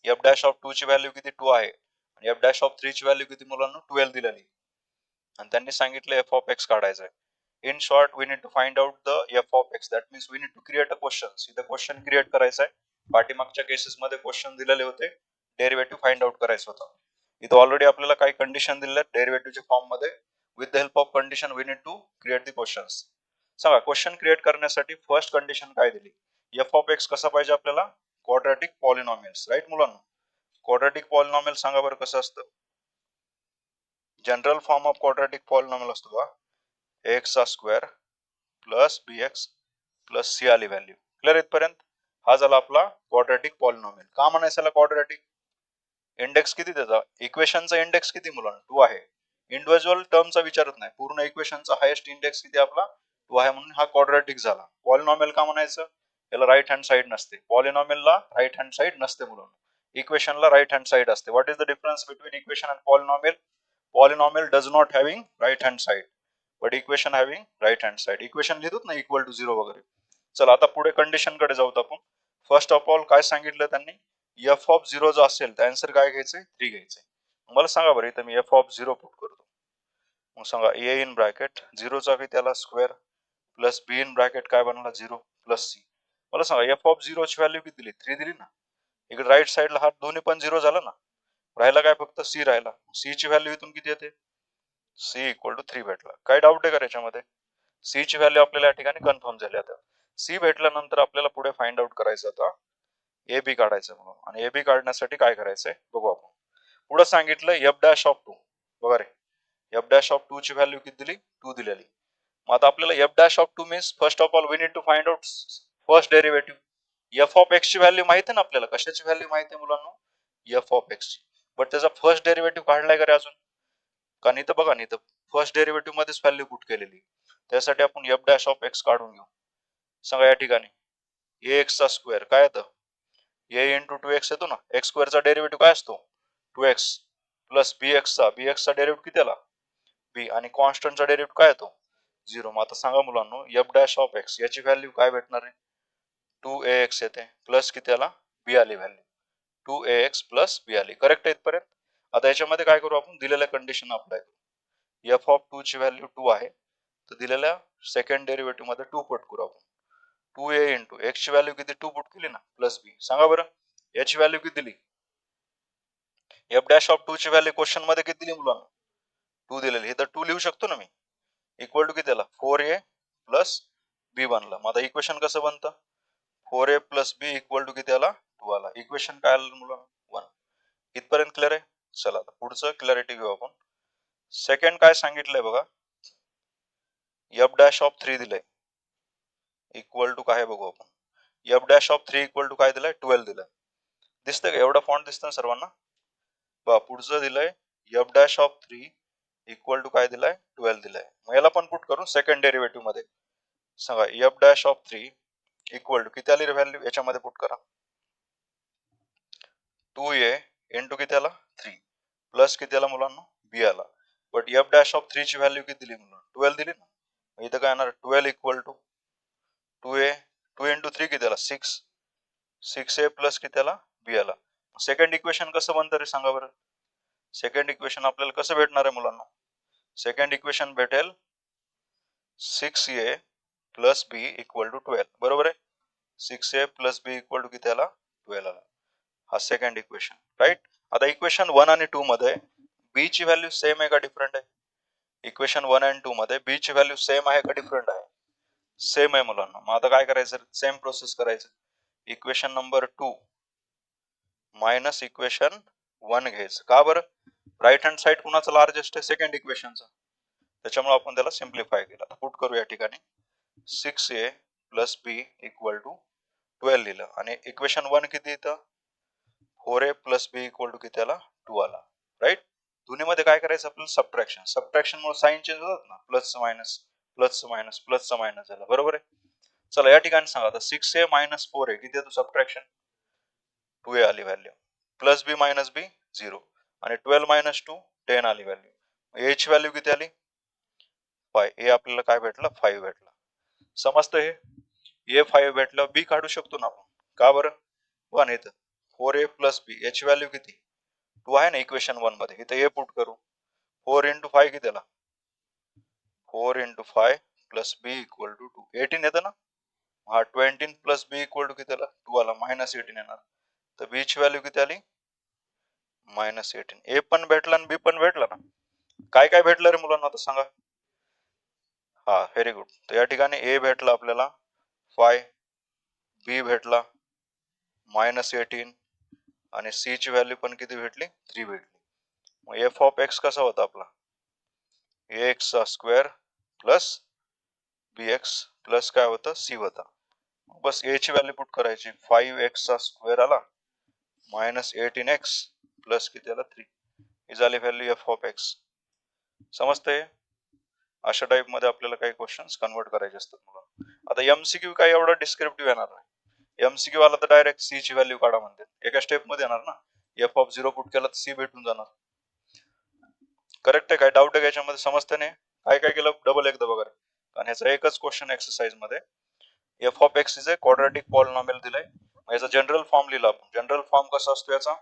एफ डॅश ऑफ 2 ची व्हॅल्यू किती 2 आहे आणि एफ डॅश ऑफ 3 ची व्हॅल्यू किती मुलांना 12 दिलेली, आणि त्यांनी सांगितलं एफ ऑफ एक्स काढायचं आहे. In short, we need to find out the f of x. That means we need to create a question. इथे क्वेश्चन क्रिएट करायचा आहे. पाठीमागच्या केसेस मध्ये क्वेश्चन दिलेले होते, डेरिव्हेटिव्ह फाइंड आउट करायचं होतं. इथे ऑलरेडी आपल्याला काही कंडिशन दिलेल्या डेरिव्हेटिव्हच्या फॉर्म मध्ये. With the help of condition we need to create the questions. सांगा क्वेश्चन क्रिएट करण्यासाठी फर्स्ट कंडिशन काय दिली, एफ ऑफ एक्स कसा पाहिजे आपल्याला क्वाड्रॅटिक पॉलिनॉमियल्स. राईट मुलांना, क्वाड्रॅटिक पॉलिनॉमियल सांगा बरं कसं असतं. General form of quadratic polynomial असतो का एक्स चा स्क्वेअर प्लस बी एक्स प्लस सी आली व्हॅल्यू. क्लिअर इथपर्यंत? हा झाला आपला क्वाड्रॅटिक पॉलिनॉमियल. का म्हणायचं याला क्वाड्रॅटिक? इंडेक्स किती त्याचा, इक्वेशनचा इंडेक्स किती मुलांना 2 आहे. इंडिव्हिज्युअल टर्मचा विचारत नाही, पूर्ण इक्वेशनचा हायेस्ट इंडेक्स किती आपला 2 आहे, म्हणून हा क्वाड्रॅटिक झाला. पॉलिनॉमियल का म्हणायचं, याला राईट हँड साइड नसते. पॉलिनॉमियलला राईट हँड साइड नसते मुलांना, इक्वेशनला राईट हँड साइड असते. What is the difference between equation and polynomial? Polynomial does not having right hand side but equation having right hand side. Equation लिहितो ना equal to 0 वगैरे. चला आता पुढे कंडिशन कडे जाऊत आपण. फर्स्ट ऑफ ऑल काय सांगितलं त्यांनी, एफ ऑफ 0 जो असेल तर आन्सर काय घ्यायचंय 3 घ्यायचंय. मला सांगा बरं, इथं मी एफ ऑफ 0 पुट करतो. मग सांगा ए इन ब्रॅकेट 0 चा काही त्याला square plus b in bracket काय बनला 0 प्लस सी. मला सांगा एफ ऑफ 0 ची व्हॅल्यू किती दिली 3 दिली ना. इकडे राईट साइडला हा दोन्ही पण 0 झालं ना, राहिला काय फक्त सी राहिला. सी ची व्हॅल्यू इथून किती येते, सी इक्वल टू 3 भेटला. काय डाऊट आहे का याच्यामध्ये? सी ची व्हॅल्यू आपल्याला या ठिकाणी कन्फर्म झाली. आता सी भेटल्यानंतर आपल्याला पुढे फाइंड आउट करायचं आता ए बी काढायचं म्हणून, आणि ए बी काढण्यासाठी काय करायचंय बघू आपण. पुढे सांगितलं एफ डॅश ऑफ 2. बघा रे, एफ डॅश ऑफ 2 ची व्हॅल्यू किती दिली 2 दिलेली. मग आता आपल्याला F dash of 2 means first of all we need to find out first derivative. F of x ची व्हॅल्यू माहिती आहे ना आपल्याला, कशाची व्हॅल्यू माहिती आहे मुलांना, एफ ऑफ एक्स. बट त्याचा फर्स्ट डेरिव्हेटिव्ह काढलाय का रे अजून? कारण इथं बघा ना, इथं फर्स्ट डेरिव्हेटिव्ह मध्येच व्हॅल्यू पुट केलेली, त्यासाठी आपण एफ डॅश ऑफ एक्स काढून घेऊ. सांगा या ठिकाणी ए एक्स चा स्क्वेअर काय येतं, ए इंटू 2x येतो ना, एक्स स्क्वेअरचा डेरिव्हेटिव्ह काय असतो 2x प्लस बी एक्सचा डेरिव्हेटिव्ह किती आला बी, आणि कॉन्स्टंटचा डेरिव्हेटिव्ह काय येतो 0. मग आता सांगा मुलांना एफ डॅश ऑफ एक्स याची व्हॅल्यू काय भेटणार आहे 2ax येते प्लस किती आला बी आली व्हॅल्यू 2ax प्लस बी आली. करेक्ट आहे इथपर्यंत? आता याच्यामध्ये काय करू आपण, दिलेल्या कंडिशन अप्लाय करू. एफ ऑफ 2 ची व्हॅल्यू 2 आहे, तर दिलेल्या सेकंड डेरिव्हेटिव्ह मध्ये 2 पट करू आपण. 2a इंटू एक्स ची व्हॅल्यू किती 2 पुट केली ना प्लस बी. सांगा बरं याची व्हॅल्यू किती दिली? एफ डॅश ऑफ 2 ची व्हॅल्यू क्वेश्चन मध्ये किती दिली मुलांना? 2 दिलेली. हे तर 2 लिहू शकतो ना मी. इक्वल टू किती आला 4a प्लस बी बनला. मग आता इक्वेशन कसं बनतं? 4a plus B equal to किती आला 2 आला. इक्वेशन काय आलं मुलांना 1. इथपर्यंत क्लिअर आहे? चला आता पुढचं क्लॅरिटी घेऊ आपण. सेकंड काय सांगितलंय बघा, एफ डॅश ऑफ 3 दिलंय इक्वल टू काय बघू आपण. F dash of 3 equal to काय दिलंय 12 दिलंय. दिसतंय का? एवढा फॉन्ट दिसतं ना सर्वांना? बघा पुढचं दिलंय F dash of 3 equal to काय दिलाय 12 दिलाय. मग याला पण पुट करू सेकंड डेरिव्हेटिव्ह मध्ये. सांगा F dash of 3 equal to किती आली रे व्हॅल्यू याच्यामध्ये पुट करा 2a इंटू किती आला 3 प्लस किती आला मुलांना b आला. बट एफ डॅश ऑफ 3 ची व्हॅल्यू किती दिली मुलांना 12 दिली ना. इथं काय येणार 12 इक्वल टू 2a 2 इंटू 3 किती आला 6 6a प्लस किती आला b आला. सेकंड इक्वेशन कसं बनतं रे सांगा बरं. सेकंड इक्वेशन आपल्याला कसं भेटणार आहे मुलांना? सेकंड इक्वेशन भेटेल 6a plus b equal to 12. बरोबर आहे. 6a plus b equal to किती आला 12 आला. हा सेकंड इक्वेशन राईट. आता इक्वेशन 1 आणि 2 मध्ये b ची व्हॅल्यू सेम आहे का डिफरंट आहे? इक्वेशन 1 आणि 2 मध्ये b ची व्हॅल्यू सेम आहे का डिफरंट आहे? सेम आहे मुलांना. मग आता काय करायचं? सेम प्रोसेस करायचं. इक्वेशन नंबर 2 मायनस इक्वेशन 1 घ्यायचं. का बरं? राईट हँड साइड कुणाचा लार्जेस्ट आहे? सेकंड इक्वेशनचा. त्याच्यामुळे आपण त्याला सिम्प्लिफाय केलं. पुट करू या ठिकाणी 6a plus b equal to 12 लिहिलं आणि इक्वेशन 1 किती येतं 4a plus b equal to किती आला 2 आला. राईट. दोन्हीमध्ये काय करायचं आपल्याला सबट्रॅक्शन. सबट्रॅक्शन मुळे साइन चेंज होतात ना. Plus minus plus minus plus minus झाला. बरोबर आहे. चला या ठिकाणी सांगा आता 6a मायनस 4a किती येतो सबट्रॅक्शन 2a आली value plus b minus b 0 आणि 12 मायनस 2 10 आली व्हॅल्यू. a ची व्हॅल्यू किती आली 5. a आपल्याला काय भेटलं 5 भेटलं. समजतं हे a 5 भेटलं. b काढू शकतो ना आपण. का बरं 1 येतं 4a प्लस b याची व्हॅल्यू किती 2 आहे ना इक्वेशन 1 मध्ये. इथे a पुट करू 4 इंटू 5 किती आला 4 into 5 plus b equal to 2 18 येतं ना. हा 20 प्लस b इक्वल टू किती आला 2 आला मायनस 18 येणार. तर b ची व्हॅल्यू किती आली मायनस 18. a पण भेटला आणि b पण भेटला ना. काय काय भेटलं रे मुलांना आता सांगा. हा व्हेरी गुड. तर या ठिकाणी a भेटला आपल्याला 5 b भेटला मायनस 18 आणि c ची व्हॅल्यू पण किती भेटली 3 भेटली. मग एफ ऑफ एक्स कसा होता आपला ax चा स्क्वेअर प्लस bx प्लस काय होतं c होता. बस a ची व्हॅल्यू पुट करायची 5x चा स्क्वेअर आला मायनस 18x प्लस किती आला 3 ही झाली व्हॅल्यू एफ ऑफ एक्स. समजते. अशा टाइप मध्ये आपल्याला काही क्वेश्चन्स कन्वर्ट करायचे असतात मुलांना. आता एमसीक्यू काही एवढा डिस्क्रिप्टिव्ह येणार नाही. एमसीक्यू वाला तर डायरेक्ट सी ची व्हॅल्यू काढा म्हणते. एका स्टेप मध्ये येणार ना. एफ ऑफ 0 पुट केला तर सी भेटून जाणार. करेक्ट आहे. काय डाऊट आहे याच्यामध्ये? समजते नाही काय काय केलं डबल एकदा बघा. आणि ह्याचा एकच क्वेश्चन एक्सरसाइज मध्ये F of x is a quadratic polynomial दिलाय. याचा जनरल फॉर्म लिहिला आपण. जनरल फॉर्म कसा असतो याचा?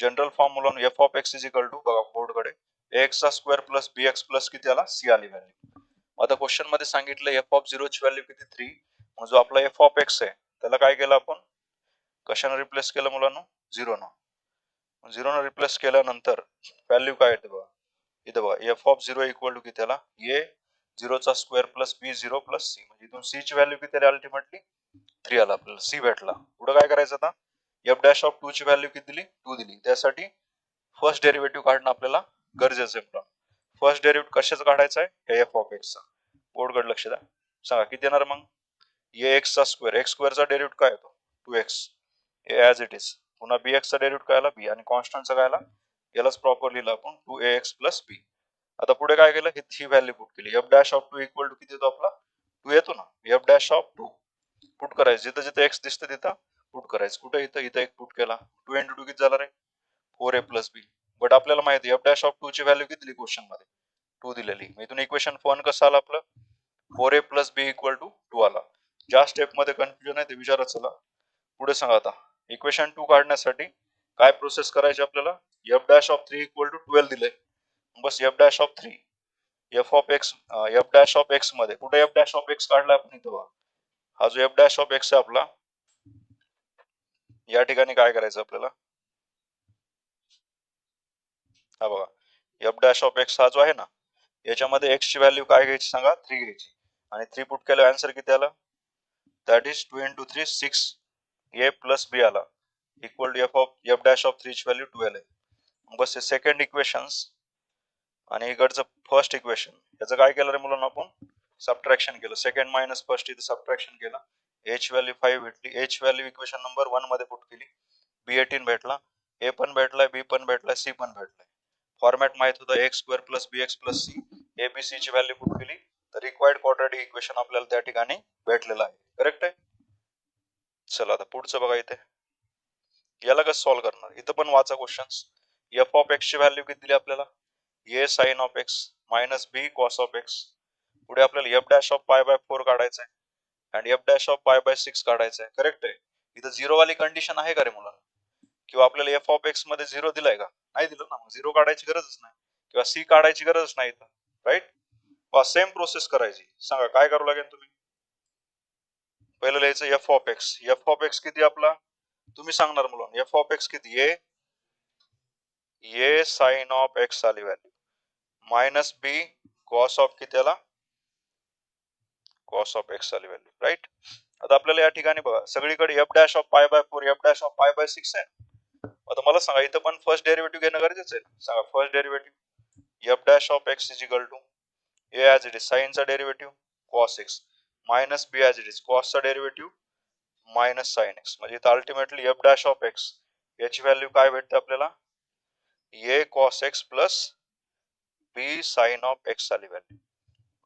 जनरल फॉर्म मुलांना F of x is equal to बघा बोर्ड कडे एक्स चा स्क्वेअर प्लस bx प्लस किती आला सी आली व्हॅल्यू. आता क्वेश्चन मध्ये सांगितलं एफ ऑफ 0 ची व्हॅल्यू किती 3. मग जो आपला एफ ऑफ एक्स आहे त्याला काय केलं आपण कशाने रिप्लेस केलं मुलांना 0 न. 0 न रिप्लेस केल्यानंतर व्हॅल्यू काय येते बघा इथे बघा एफ ऑफ 0 इक्वल टू किती आला a 0 चा square plus b0 plus c. म्हणजे इथून c ची व्हॅल्यू किती आली अल्टिमेटली 3 आला आपल्याला c भेटला. पुढे काय करायचं आता एफ डॅश ऑफ 2 ची व्हॅल्यू किती दिली 2 दिली. त्यासाठी फर्स्ट डेरिव्हेटिव्ह काढणं आपल्याला गरजेचं आहे. फर्स्ट डेरिव्हेटिव्ह कशाचा काढायचा आहे एफ ऑफ एक्स चा. बोर्डकडे लक्ष द्या. सांगा किती येणार मग ax चा स्क्वेअर एक्स स्क्वेअर चा डेरिव्हेटिव्ह काय येतो 2x ऍज इट इज. पुन्हा bx चा डेरिव्हेटिव्ह काय आला b आणि कॉन्स्टंटचा काय आला यालाच प्रॉपर लिहिलं आपण 2ax प्लस b. आता पुढे काय केलं ही व्हॅल्यू पुट केली F dash of 2 equal to किती येतो आपला 2 येतो ना. एफ डॅश ऑफ 2 पुट करायचं जिथं जिथं x दिसतं तिथं पुट करायचं. कुठे इथं इथं एक पुट केला 2 इंटू 2 किती झाला रे 4a प्लस b. बट आपल्याला माहिती आहे एफ डॅश ऑफ 2 ची व्हॅल्यू किती दिली क्वेश्चन मध्ये 2 दिलेली. इथून इक्वेशन 1 कसं आलं आपलं 4a plus b equal to 2 आला. ज्या स्टेप मध्ये कन्फ्युजन आहे ते विचारत चला. पुढे सांगा आता इक्वेशन 2 काढण्यासाठी काय प्रोसेस करायची आपल्याला F dash of 3 equal to 12 दिले. बस f dash of 3 f of x मध्ये कुठे एफ डॅश ऑफ एक्स काढला आपण इथं बघा हा जो एफ डॅश ऑफ एक्स आहे आपला, या ठिकाणी काय करायचं आपल्याला, हा बघा एफ डॅश ऑफ एक्स हा जो आहे ना, याच्यामध्ये एक्स ची व्हॅल्यू काय घ्यायची सांगा, 3 घ्यायची, आणि 3 पुट केलं आन्सर किती आला, that is 2 into 3 6 a plus b आला, equal to f dash of 3 ची व्हॅल्यू 12 आहे. बस हे सेकंड इक्वेशन्स आणि इकडचं फर्स्ट इक्वेशन, याचं काय केलं रे मुलांना, आपण सबट्रॅक्शन केलं. सेकंड मायनस फर्स्ट इथे सबट्रॅक्शन केलं. एच व्हॅल्यू 5 भेटली, एच व्हॅल्यू इक्वेशन नंबर 1 मध्ये पुट केली, बी 18 भेटला, ए पण भेटलाय, बी पण भेटलाय, सी पण भेटलाय. फॉर्मॅट माहित होता X square plus B x plus C, A B C ची व्हॅल्यू पुट केली, तर रिक्वायर्ड क्वाड्रॅटिक इक्वेशन आपल्याला त्या ठिकाणी भेटलेलं आहे. करेक्ट आहे. चला आता पुढचं बघा, इथे याला कसं सॉल्व्ह करणार, इथं पण वाचा क्वेश्चन्स. एफ ऑफ एक्स ची व्हॅल्यू किती दिली आपल्याला, a sine of x minus B cos of x. पुढे आपल्याला F dash of pi by 4 काढायचं आहे आणि f dash of pi by 6 काढायचं आहे. करेक्ट आहे. इथं झिरो वाली कंडिशन आहे का रे मुलांना, किंवा आपल्याला एफ ऑफ एक्स मध्ये झिरो दिलाय का, नाही दिलं ना, झिरो काढायची गरजच नाही, किंवा सी काढायची गरजच नाही इथं. राईट. सेम प्रोसेस करायची. सांगा काय करावं लागेल, तुम्ही पहिलं लिहायचं F of x. F of x किती आपला, तुम्ही सांगणार मुलांना, एफ ऑफ एक्स किती, ए साइन ऑफ एक्स आली value, minus B cos of किती आला, कॉस ऑफ एक्स आली व्हॅल्यू. राईट. आता आपल्याला या ठिकाणी बघा सगळीकडे F dash of pi by 4 F dash of pi by 6 आहे. आता मला सांगा इथं पण फर्स्ट डेरिव्हेटिव्ह घेणं गरजेचं आहे. सांगा first derivative f dash of x is equal to a as it is साइनचा derivative cos x minus b as it is कॉसचा डेरिव्हेटिव्ह मायनस साइन एक्स. म्हणजे इथं ultimately f dash of x याची value काय भेटते आपल्याला, a cos x plus b sine of x आली value.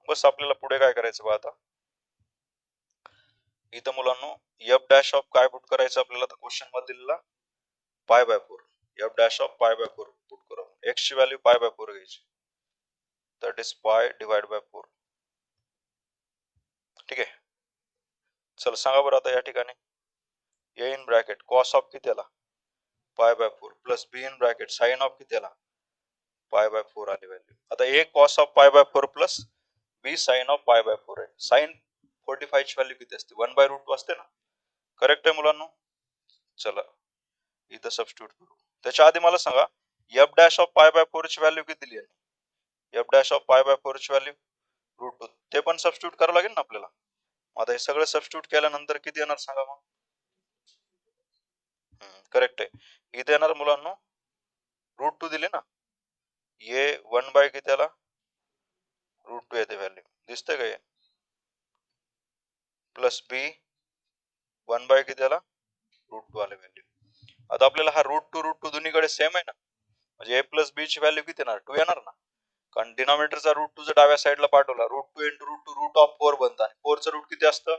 बस आपल्याला पुढे काय करायचं बघा, आता इथं मुलांना एफ डॅश ऑफ काय पुट करायचं आपल्याला, तर क्वेश्चन मध्ये दिलेला pi by 4, F dash of pi by 4 put करू. एक्स ची व्हॅल्यू पाय बाय 4 घ्यायची, that is pi divide by 4. ठीक आहे. चल सांगा बरं आता या ठिकाणी, a in bracket cos of किती आला, pi by 4 plus b in bracket sine of किती आला, पाय बाय 4 आली व्हॅल्यू. आता a cos of pi by 4 plus b sine of pi by 4 आहे. साइन 45 ची व्हॅल्यू किती असते, 1 बाय रूट 2 असते ना. करेक्ट आहे मुलांना. चला इथं सबस्टिट्यूट करू. त्याच्या आधी मला सांगा F dash of pi by 4 ची व्हॅल्यू किती दिली आहे, F dash of pi by 4 ची व्हॅल्यू रूट 2, ते पण सबस्टिट्यूट करावं लागेल ना आपल्याला. आता हे सगळं सबस्टिट्यूट केल्यानंतर किती येणार सांगा मग. करेक्ट आहे. इथे येणार मुलांना रूट 2 दिले ना, ए 1 बाय किती आला, रूट 2 येते व्हॅल्यू, दिसते का, प्लस बी 1 बाय किती आला, रूट 2 आले व्हॅल्यू. आता आपल्याला हा रूट 2 दोन्हीकडे सेम आहे ना, म्हणजे ए प्लस बी ची व्हॅल्यू किती येणार, 2 येणार ना, कारण डिनॉमिनेटरचा रूट 2 जर डाव्या साईडला पाठवला, root 2 into root 2 root of 4 बनतं, आणि 4 चं रूट किती असतं,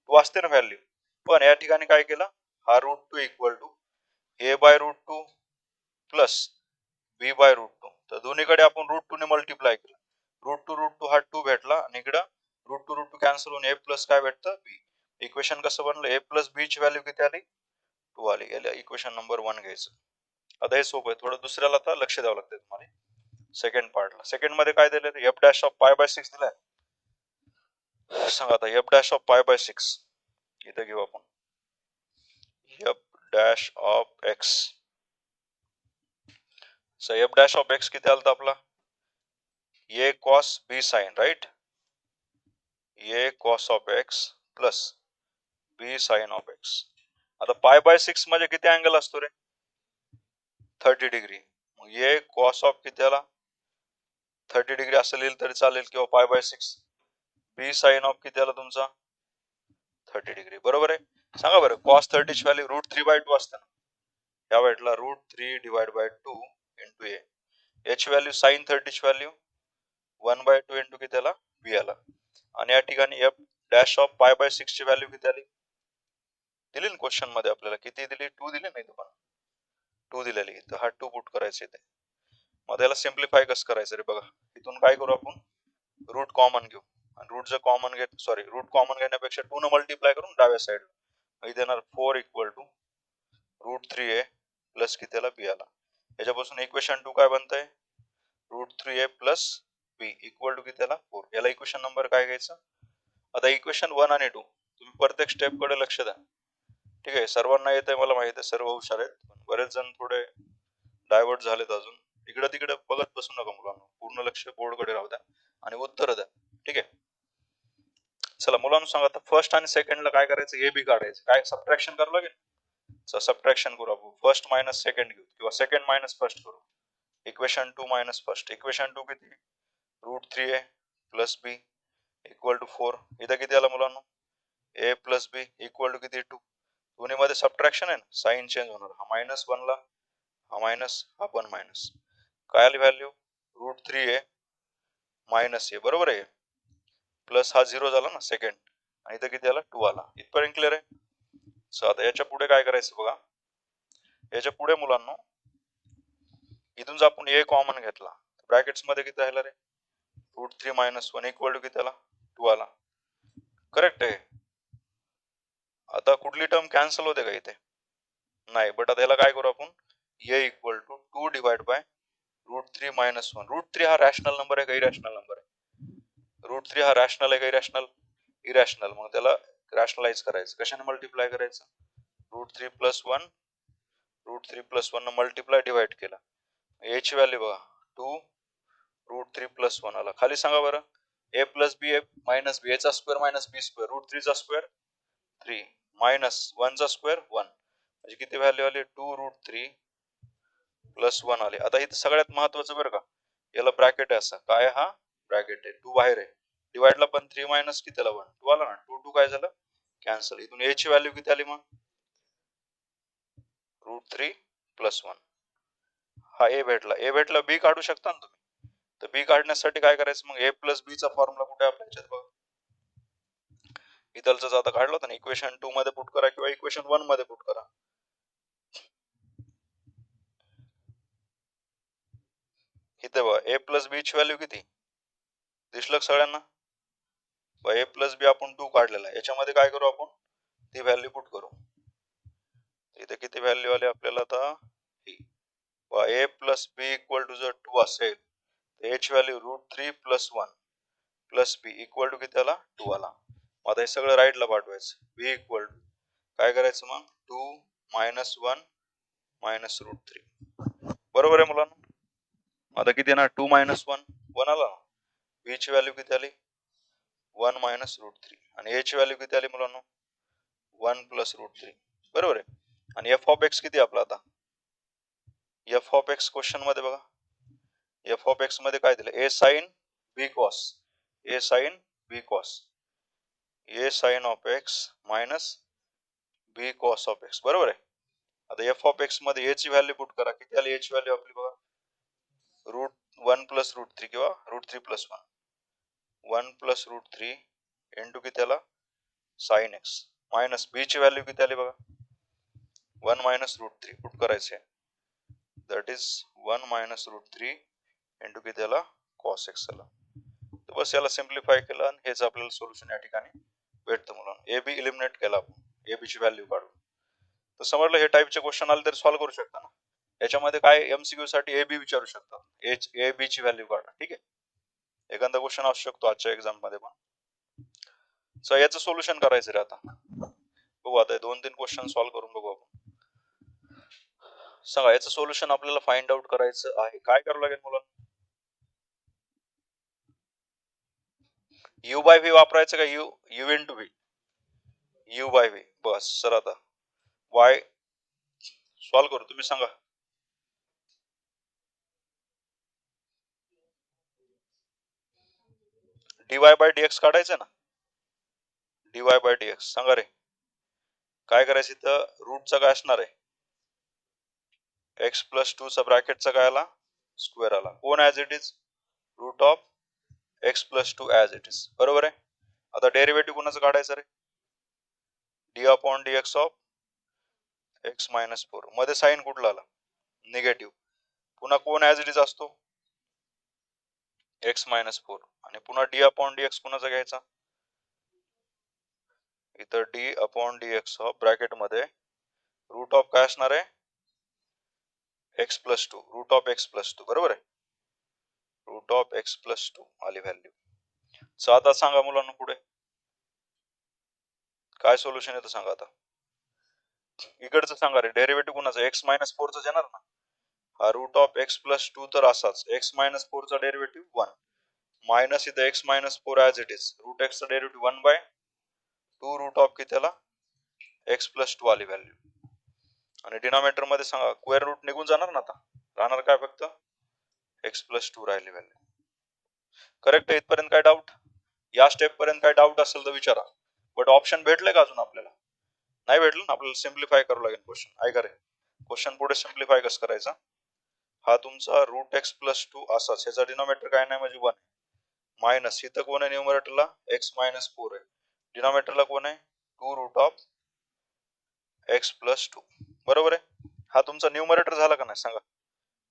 2 असते ना व्हॅल्यू. पण या ठिकाणी काय केलं, हा root 2 equal to A by root 2 plus B by root 2, तर दोन्हीकडे आपण रूट 2 ने मल्टिप्लाय केलं, रूट 2 हा 2 भेटला, आणि इकडं रूट 2 कॅन्सल होऊन ए प्लस काय भेटतं, बी. इक्वेशन कसं बनलं, ए प्लस बी ची व्हॅल्यू किती आली, 2 आली. याला इक्वेशन नंबर 1 घ्यायचं. आता हे सोपं आहे, थोडं दुसऱ्याला आता लक्ष द्यावं लागतं तुम्हाला. सेकंड पार्टला, सेकंड मध्ये काय दिलं, f dash of pi by 6 दिलाय. सांगा आता f dash of pi by 6 इथे घेऊ आपण, F dash of x. F dash of x किती आलता आपला, a cos b sine, right, a cos of x plus b sine of x. आता पाय बाय 6 मध्ये किती अँगल असतो रे, 30 डिग्री. मग ए कॉस ऑफ किती आला, 30 डिग्री असं लिहिलं तरी चालेल, किंवा पाय बाय 6. बी साइन ऑफ किती आला तुमचा, 30 डिग्री. बरोबर आहे. सांगा बरं, कॉस 30 ची व्हॅल्यू रूट 3 बाय 2 असते ना, या भेटला रूट 3 डिवाइड बाय 2 इंटू ए. याची व्हॅल्यू साइन 30 ची व्हॅल्यू 1 बाय 2 इंटू किती आला, बी आला. आणि या ठिकाणी F dash of pi by 6 ची व्हॅल्यू किती आली, दिली ना क्वेश्चन मध्ये आपल्याला, किती दिली, 2 दिली नाही तुम्हाला, 2 दिलेली, तर हा 2 पुट करायचे इथे. मग त्याला सिम्प्लिफाय कसं करायचं रे, बघा इथून काय करू आपण, रूट कॉमन घेऊ, आणि रूट जर कॉमन रूट कॉमन घेण्यापेक्षा 2 न मल्टिप्लाय करून डाव्या साईडला, इथे येणार 4 equal to root 3 a plus किती आला, बी आला. याच्यापासून इक्वेशन 2 काय बनतंय, root 3 a plus B equal to किती आला, 4. याला इक्वेशन नंबर काय घ्यायचं. आता इक्वेशन 1 आणि 2 तुम्ही प्रत्येक स्टेप कडे लक्ष द्या. ठीक आहे, सर्वांना येत आहे मला माहित आहे, सर्व हुशार आहेत, पण बरेच जण थोडे डायव्हर्ट झालेत अजून. इकडे तिकडे बघत बसू नका मुलांना, पूर्ण लक्ष बोर्ड कडे राहू द्या आणि उत्तर द्या. ठीक आहे, चला मुलांना सांगा आता फर्स्ट आणि सेकंडला काय करायचं, हे बी काढायचं, काय सबट्रॅक्शन करावं लागेल. सबट्रॅक्शन करू आपण, फर्स्ट मायनस सेकंड घेऊ किंवा सेकंड मायनस फर्स्ट करू. इक्वेशन 2 मायनस फर्स्ट, इक्वेशन 2 किती, √3a plus B equal to 4. इथं किती आला मुलांना, a plus B equal to किती 2. दोन्ही मध्ये सबट्रॅक्शन आहे ना, साइन चेंज होणार, हा मायनस बनला, हा मायनस, हा पण मायनस. काय आली व्हॅल्यू, √3a मायनस a, बरोबर आहे. प्लस हा 0 झाला ना सेकंड, आणि इथं किती आला 2 आला. इथपर्यंत क्लिअर आहे. सो आता याच्या पुढे काय करायचं बघा, याच्या पुढे मुलांना इथून जर आपण a कॉमन घेतला, ब्रॅकेट्स मध्ये किती राहिला रे, √3 मायनस 1 इक्वल टू किती आला 2 आला. करेक्ट आहे. आता कुठली टर्म कॅन्सल होते का इथे, नाही. बट आता याला काय करू आपण, a equal to 2 divide by √3 minus 1. √3 हा रॅशनल नंबर आहे का इरॅशनल नंबर आहे, √3 हा रॅशनल आहे का इरॅशनल, इरॅशनल. मग त्याला रॅशनलाइज करायचं, कशाने मल्टिप्लाय करायचं, √3 प्लस 1, √3 प्लस 1 न मल्टिप्लाय डिवाइड केला. a ची व्हॅल्यू बघा 2 √3 प्लस 1 आला. खाली सांगा बरं, a plus B minus B, a चा स्क्वेअर मायनस बी स्क्वेअर, √3 चा स्क्वेअर 3 मायनस 1 चा स्क्वेअर 1, म्हणजे किती व्हॅल्यू आली 2√3 प्लस 1 आले. आता इथे सगळ्यात महत्वाचं बरं का, याला ब्रॅकेट आहे असा, काय हा ब्रॅकेट आहे, 2 बाहेर आहे, डिवाइडला पण 3 मायनस किती आला 1, 2 आला ना, 2 2 काय झालं कॅन्सल. इथून a ची व्हॅल्यू किती आली मग, √3 प्लस 1, हा a भेटला. a भेटला, b काढू शकता ना तुम्ही. तर b काढण्यासाठी काय करायचं मग, a प्लस बी चा फॉर्म्युला कुठे आपल्या ह्याच्यात बघा, इथलच आता काढलं होतं ना, इक्वेशन 2 मध्ये पुट करा किंवा इक्वेशन 1 मध्ये पुट करा. इथे बघा a प्लस बी ची व्हॅल्यू किती दिसलं सगळ्यांना, a प्लस बी आपण 2 काढलेला आहे, याच्यामध्ये काय करू आपण, ती व्हॅल्यू पुट करू. इथे किती व्हॅल्यू आली आपल्याला आता, a plus B equal to जर 2 असेल, a ची value √3 plus 1 plus B equal to किती आला 2 आला. आता हे सगळं राईटला पाठवायचं, b इक्वल टू काय करायचं मग 2 मायनस 1 मायनस √3, बरोबर आहे मुलांना. आता किती येणार 2 मायनस 1 1 आला, b ची व्हॅल्यू किती आली 1 मायनस √3, आणि a ची व्हॅल्यू किती आली मुलांना 1 प्लस √3, बरोबर आहे. आणि f ऑफ x किती आपला आता, f ऑफ x क्वेश्चन मध्ये बघा, f ऑफ x मध्ये काय दिलं, a sine b cos, a sine b cos, a sine of x minus b cos of x, बरोबर आहे. आता f ऑफ x मध्ये a ची व्हॅल्यू पुट करा, किती आली a ची व्हॅल्यू आपली बघा, √1 प्लस √3 किंवा √3 प्लस 1, 1 प्लस √3 इंटू किती आला साइन x, मायनस b ची व्हॅल्यू किती आली बघा 1 मायनस √3 पुट करायचे, दॅट इज 1 मायनस √3 इंटू किती आला कॉस x आला. तर बस याला सिम्प्लिफाय केलं आणि हेच आपल्याला सोल्युशन या ठिकाणी भेटतं मुलांना. ए बी इलिमिनेट केला आपण, ए बी ची व्हॅल्यू काढून. तर समजलं, हे टाईपचे क्वेश्चन आले तर सॉल्व्ह करू शकता ना. याच्यामध्ये काय एमसीक्यू साठी ए बी विचारू शकतात, ए बी ची व्हॅल्यू काढा. ठीक आहे, एखादा क्वेश्चन असू शकतो आजच्या एक्झाम मध्ये पण. सो याचं सोल्युशन करायचं रे आता, बघू आता 2-3 क्वेश्चन सॉल्व्ह करून बघू आपण. सांगा, याचं सोल्युशन आपल्याला फाइंड आउट करायचं आहे, काय करावं लागेल मुलांना, u बाय व्ही वापरायचं का u into V, u by V. Bus sir, आता y सॉल्व्ह करू, तुम्ही सांगा. dy बाय dx काढायचं ना, dy बाय dx सांगा रे, काय करायचं, इथं रूटचा काय असणार आहे, x प्लस 2 चा ब्रॅकेटचा काय आला स्क्वेअर आला, कोण as it is root of x plus 2 as it is, बरोबर आहे. आता डेरिव्हेटिव्ह कोणाचं काढायचं रे, d upon D x of x minus 4, मध्ये साइन कुठला आला निगेटिव्ह, पुन्हा कोण ऍज इट इज असतो x मायनस 4, आणि पुन्हा डी अपॉन डी एक्स कुणाचा घ्यायचा, इथं D upon D x of bracket मध्ये रूट ऑफ काय असणार आहे x plus 2, root of x plus 2, बरोबर आहे, रूट ऑफ x प्लस 2 आली व्हॅल्यू. सो आता सांगा मुलांना पुढे, काय सोल्युशन येतं सांगा आता. इकडचं सांगा रे, डेरिव्हेटिव्ह कोणाचं, एक्स मायनस फोरच येणार ना. हा root of x plus two तर असाच, एक्स मायनस फोरचा डेरिव्हेटिव्ह 1 मायनस इथं X minus four as it is, root एक्सचा डेरिव्हेटिव्ह 1/2 रूट ऑफ किती त्याला एक्स प्लस टू आली व्हॅल्यू. आणि डिनॉमिनेटर मध्ये सांगा स्क्वेअर रूट निघून जाणार ना, आता राहणार काय फक्त एक्स प्लस टू राहिली व्हॅल्यू. करेक्ट आहे इथपर्यंत? काय डाऊट? या स्टेप पर्यंत काय डाऊट असेल तर विचारा. बट ऑप्शन भेटले का अजून आपल्याला? नाही भेटलं ना, आपल्याला सिम्प्लिफाय करावं लागेल क्वेश्चन. ऐका रे, क्वेश्चन पुढे सिम्प्लिफाय कसं करायचा. हा तुमचा रूट एक्स प्लस टू असाच, ह्याचा डिनॉमिनेटर काय नाही म्हणजे 1 मायनस इथं कोण आहे न्यूमरेटरला एक्स मायनस फोर आहे, डिनॉमिनेटरला कोण आहे 2 root of x plus two. बरोबर आहे. हा तुमचा न्यूमरेटर झाला का नाही सांगा.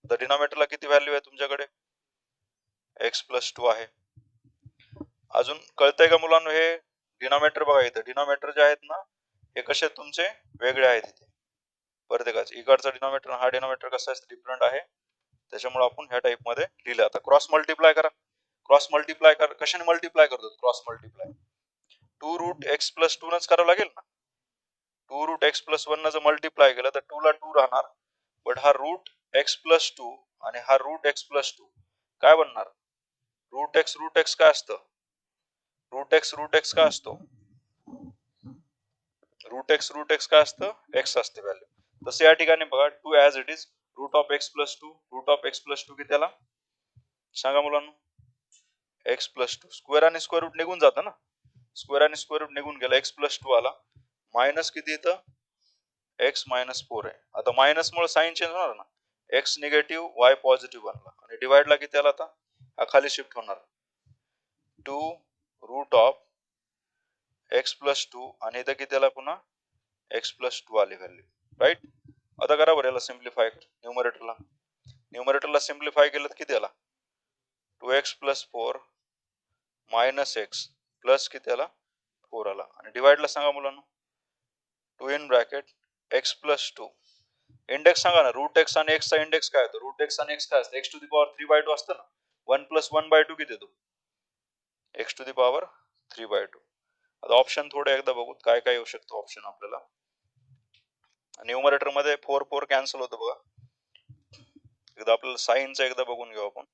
तर डिनॉमिनेटरला किती व्हॅल्यू आहे तुमच्याकडे, एक्स प्लस टू आहे. अजून कळतंय का मुलांना? हे डिनॉमिनेटर बघा, इथं डिनॉमिनेटर जे आहेत ना हे कसे तुमचे वेगळे आहेत इथे प्रत्येकाचे. इकडचा डिनॉमिनेटर हा डिनॉमिनेटर कसा आहे डिफरंट आहे, त्याच्यामुळे आपण ह्या टाइप मध्ये लिहिलं. आता क्रॉस मल्टिप्लाय करा. क्रॉस मल्टिप्लाय कशाने मल्टिप्लाय करतो cross multiply, 2 root X plus two नच करावं लागेल ना. 2 रूट एक्स प्लस वन जर मल्टिप्लाय केलं तर 2 ला 2 राहणार, बट हा रूट एक्स प्लस टू आणि हा रूट एक्स प्लस टू काय बनणार, रूट एक्स काय असतं, रूट एक्स काय असतो, रूट एक्स काय असतं एक्स असते व्हॅल्यू. तसे या ठिकाणी बघा 2 as it is root of x plus two, root of x plus two किती त्याला सांगा मुलांना, एक्स प्लस टू. स्क्वेअर आणि स्क्वेअर रूट निघून जातं ना, स्क्वेअर आणि स्क्वेअर रूट निघून गेला, एक्स प्लस टू आला, मायनस किती येतं एक्स मायनस फोर आहे. आता मायनस मुळे साइन चेंज होणार ना, एक्स निगेटिव्ह वाय पॉझिटिव्ह बनला, आणि डिवाइडला किती आला आता हा खाली शिफ्ट होणार 2 root of x plus two, आणि इथं किती आला पुन्हा एक्स प्लस टू आली व्हॅल्यू. राईट. आता करा बरं याला सिम्प्लिफाय, न्यूमरेटरला सिम्प्लिफाय केलं तर किती आला 2x plus four minus x plus किती आला 4 आला, आणि डिवाइडला सांगा मुलांना 2 in bracket x plus to, index सांगा ना, रूट एक्स आणि एक्सचा इंडेक्स काय होतो, रूट एक्स आणि एक्स काय असतं एक्स टू दी पॉवर 3/2 असतं ना, 1 प्लस 1/2 किती येतो एक्स टू दी पॉवर 3/2. आता ऑप्शन थोडे एकदा बघू काय काय येऊ शकतो ऑप्शन आपल्याला. न्यूमरेटर मध्ये 4 4 कॅन्सल होतं बघा, एकदा आपल्याला साइनचं एकदा बघून घेऊ आपण.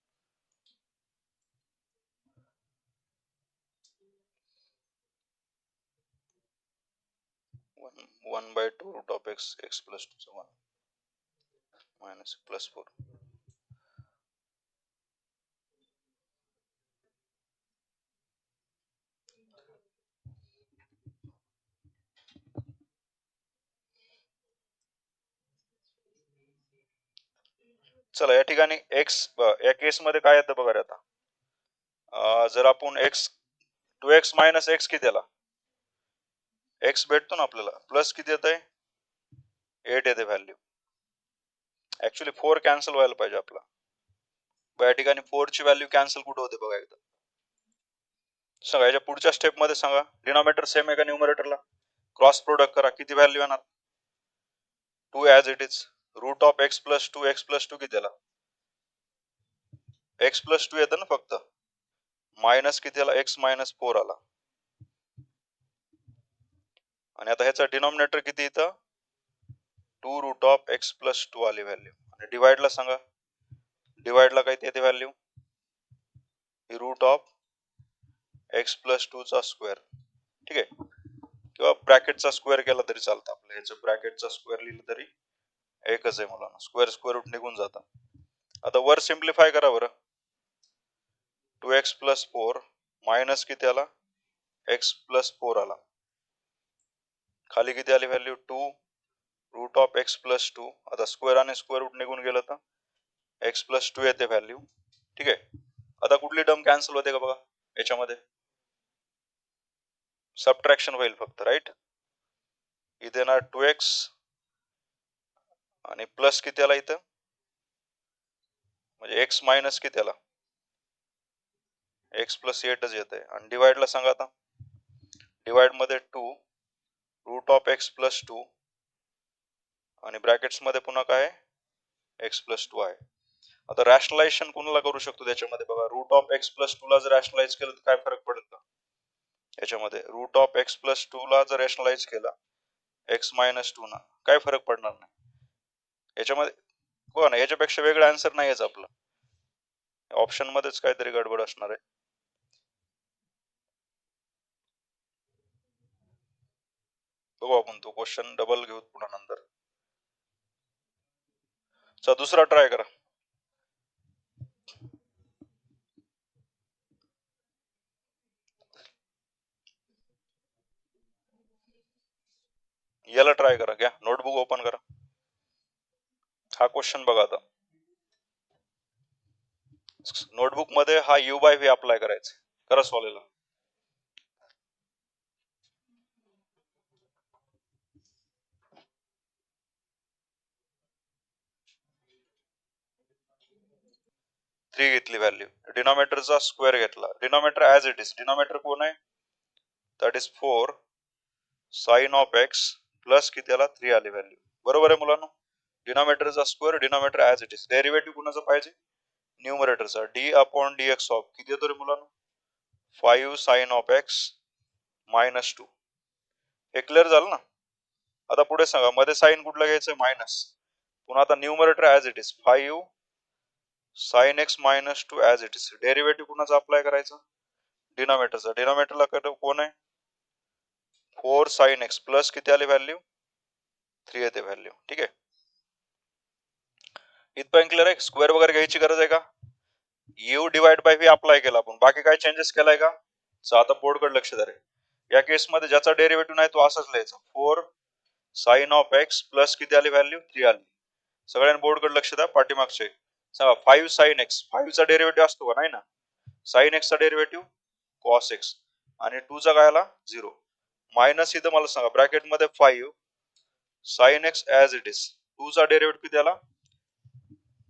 1/2 root of X, X plus two 1 minus plus 4. चला या ठिकाणी एक्स या केस मध्ये काय येतं बघा रे आता, जर आपण एक्स 2x मायनस एक्स किती आला एक्स भेटतो ना आपल्याला, प्लस किती येत आहे 8 येते व्हॅल्यू. ऍक्च्युली 4 कॅन्सल व्हायला पाहिजे आपला, या ठिकाणी 4 ची व्हॅल्यू कॅन्सल कुठे होते बघा एकदा सांगा. याच्या पुढच्या स्टेप मध्ये सांगा डिनॉमिनेटर सेम आहे का न्यूमरेटरला, क्रॉस प्रोडक्ट करा, किती व्हॅल्यू येणार 2 as it is root of x plus two किती आला एक्स प्लस टू येतं ना फक्त, मायनस किती आला एक्स मायनस फोर आला, आणि आता ह्याचा डिनॉमिनेटर किती इथं 2 root of x plus two आली व्हॅल्यू, आणि डिवाइडला सांगा, डिवाइडला काय येते value root of x plus two चा स्क्वेअर. ठीक आहे, किंवा ब्रॅकेटचा स्क्वेअर केला तरी चालतं आपल्या, ह्याचं ब्रॅकेटचा स्क्वेअर लिहिलं तरी एकच आहे मुलांना, स्क्वेअर स्क्वेअर रूट निघून जातं. आता वर सिम्प्लिफाय करा बरं, 2x प्लस फोर मायनस किती आला एक्स प्लस फोर आला, खाली किती आली value 2 root of x plus two. आता स्क्वेअर आणि स्क्वेअर रूट निघून गेलं तर एक्स प्लस टू येते व्हॅल्यू. ठीक आहे, आता कुठली टर्म कॅन्सल होते का बघा याच्यामध्ये, सबट्रॅक्शन होईल फक्त. राईट, इथे ना 2x आणि प्लस किती आला इथं, म्हणजे एक्स मायनस किती आला एक्स प्लस 8च येत आहे, आणि डिवाइडला सांगा आता, डिवाइड मध्ये 2 root of x plus two, आणि ब्रॅकेट्स मध्ये पुन्हा काय एक्स प्लस टू आहे. आता रॅशनलायझेशन कोणाला करू शकतो त्याच्यामध्ये बघा, root of x plus two ला जर रॅशनलाइज केलं तर काय फरक पडेल का, याच्यामध्ये रूट ऑफ एक्स प्लस 2 ला जर रॅशनलाइज केला एक्स मायनस 2 ना काय फरक पडणार नाही याच्यामध्ये बघा ना याच्यापेक्षा वेगळं आन्सर नाहीच आपलं ऑप्शन मध्येच काहीतरी गडबड असणार आहे बघू आपण तो क्वेश्चन डबल घेऊ पुन्हा नंतर चला दुसरा ट्राय करा याला ट्राय करा घ्या नोटबुक ओपन करा हा क्वेश्चन बघा आता नोटबुक मध्ये हा यू बाय व्ही अप्लाय करायचा करा सॉल्व 3 घेतली व्हॅल्यू डिनॉमिनेटरचा स्क्वेअर घेतला denominator as it is denominator कोण आहे that is 4 sine of x plus किती आला 3 आली व्हॅल्यू बरोबर आहे मुलांनो डिनॉमिनेटरचा square denominator as it is derivative कुणाचा पाहिजे न्यूमरेटरचा d upon D x of किती येतो रे मुलांनो 5 साइन ऑफ एक्स मायनस 2 हे क्लिअर झालं ना आता पुढे सांगा मध्ये साइन कुठला घ्यायचं मायनस पुन्हा आता numerator as it is 5 sine x minus 2 as it is derivative कुणाचा अप्लाय करायचा डिनॉमिनेटरचा डिनॉमिनेटरला कोण आहे 4 साइन एक्स प्लस किती आली व्हॅल्यू 3 येते व्हॅल्यू ठीक आहे इथपर्यंत क्लिअर आहे स्क्वेअर वगैरे घ्यायची गरज आहे का you divide by V apply केला आपण बाकी काय चेंजेस केलाय का आता बोर्डकडे लक्ष द्या रे या केस मध्ये ज्याचा डेरिव्हेटिव्ह नाही तो असाच लिहायचा 4 साइन ऑफ एक्स प्लस किती आली व्हॅल्यू 3 आली सगळ्यांनी बोर्डकडे लक्ष द्या पाठीमागचे सांगा 5 साइन एक्स 5 चा डेरिव्हेटिव्ह असतो का नाही ना साइन एक्स चा डेरिव्हेटिव्ह कॉस एक्स आणि 2 चा काय आला 0 मायनस इथं मला सांगा ब्रॅकेट मध्ये 5 sine x as it is 2 चा डेरिव्हेटिव्ह किती आला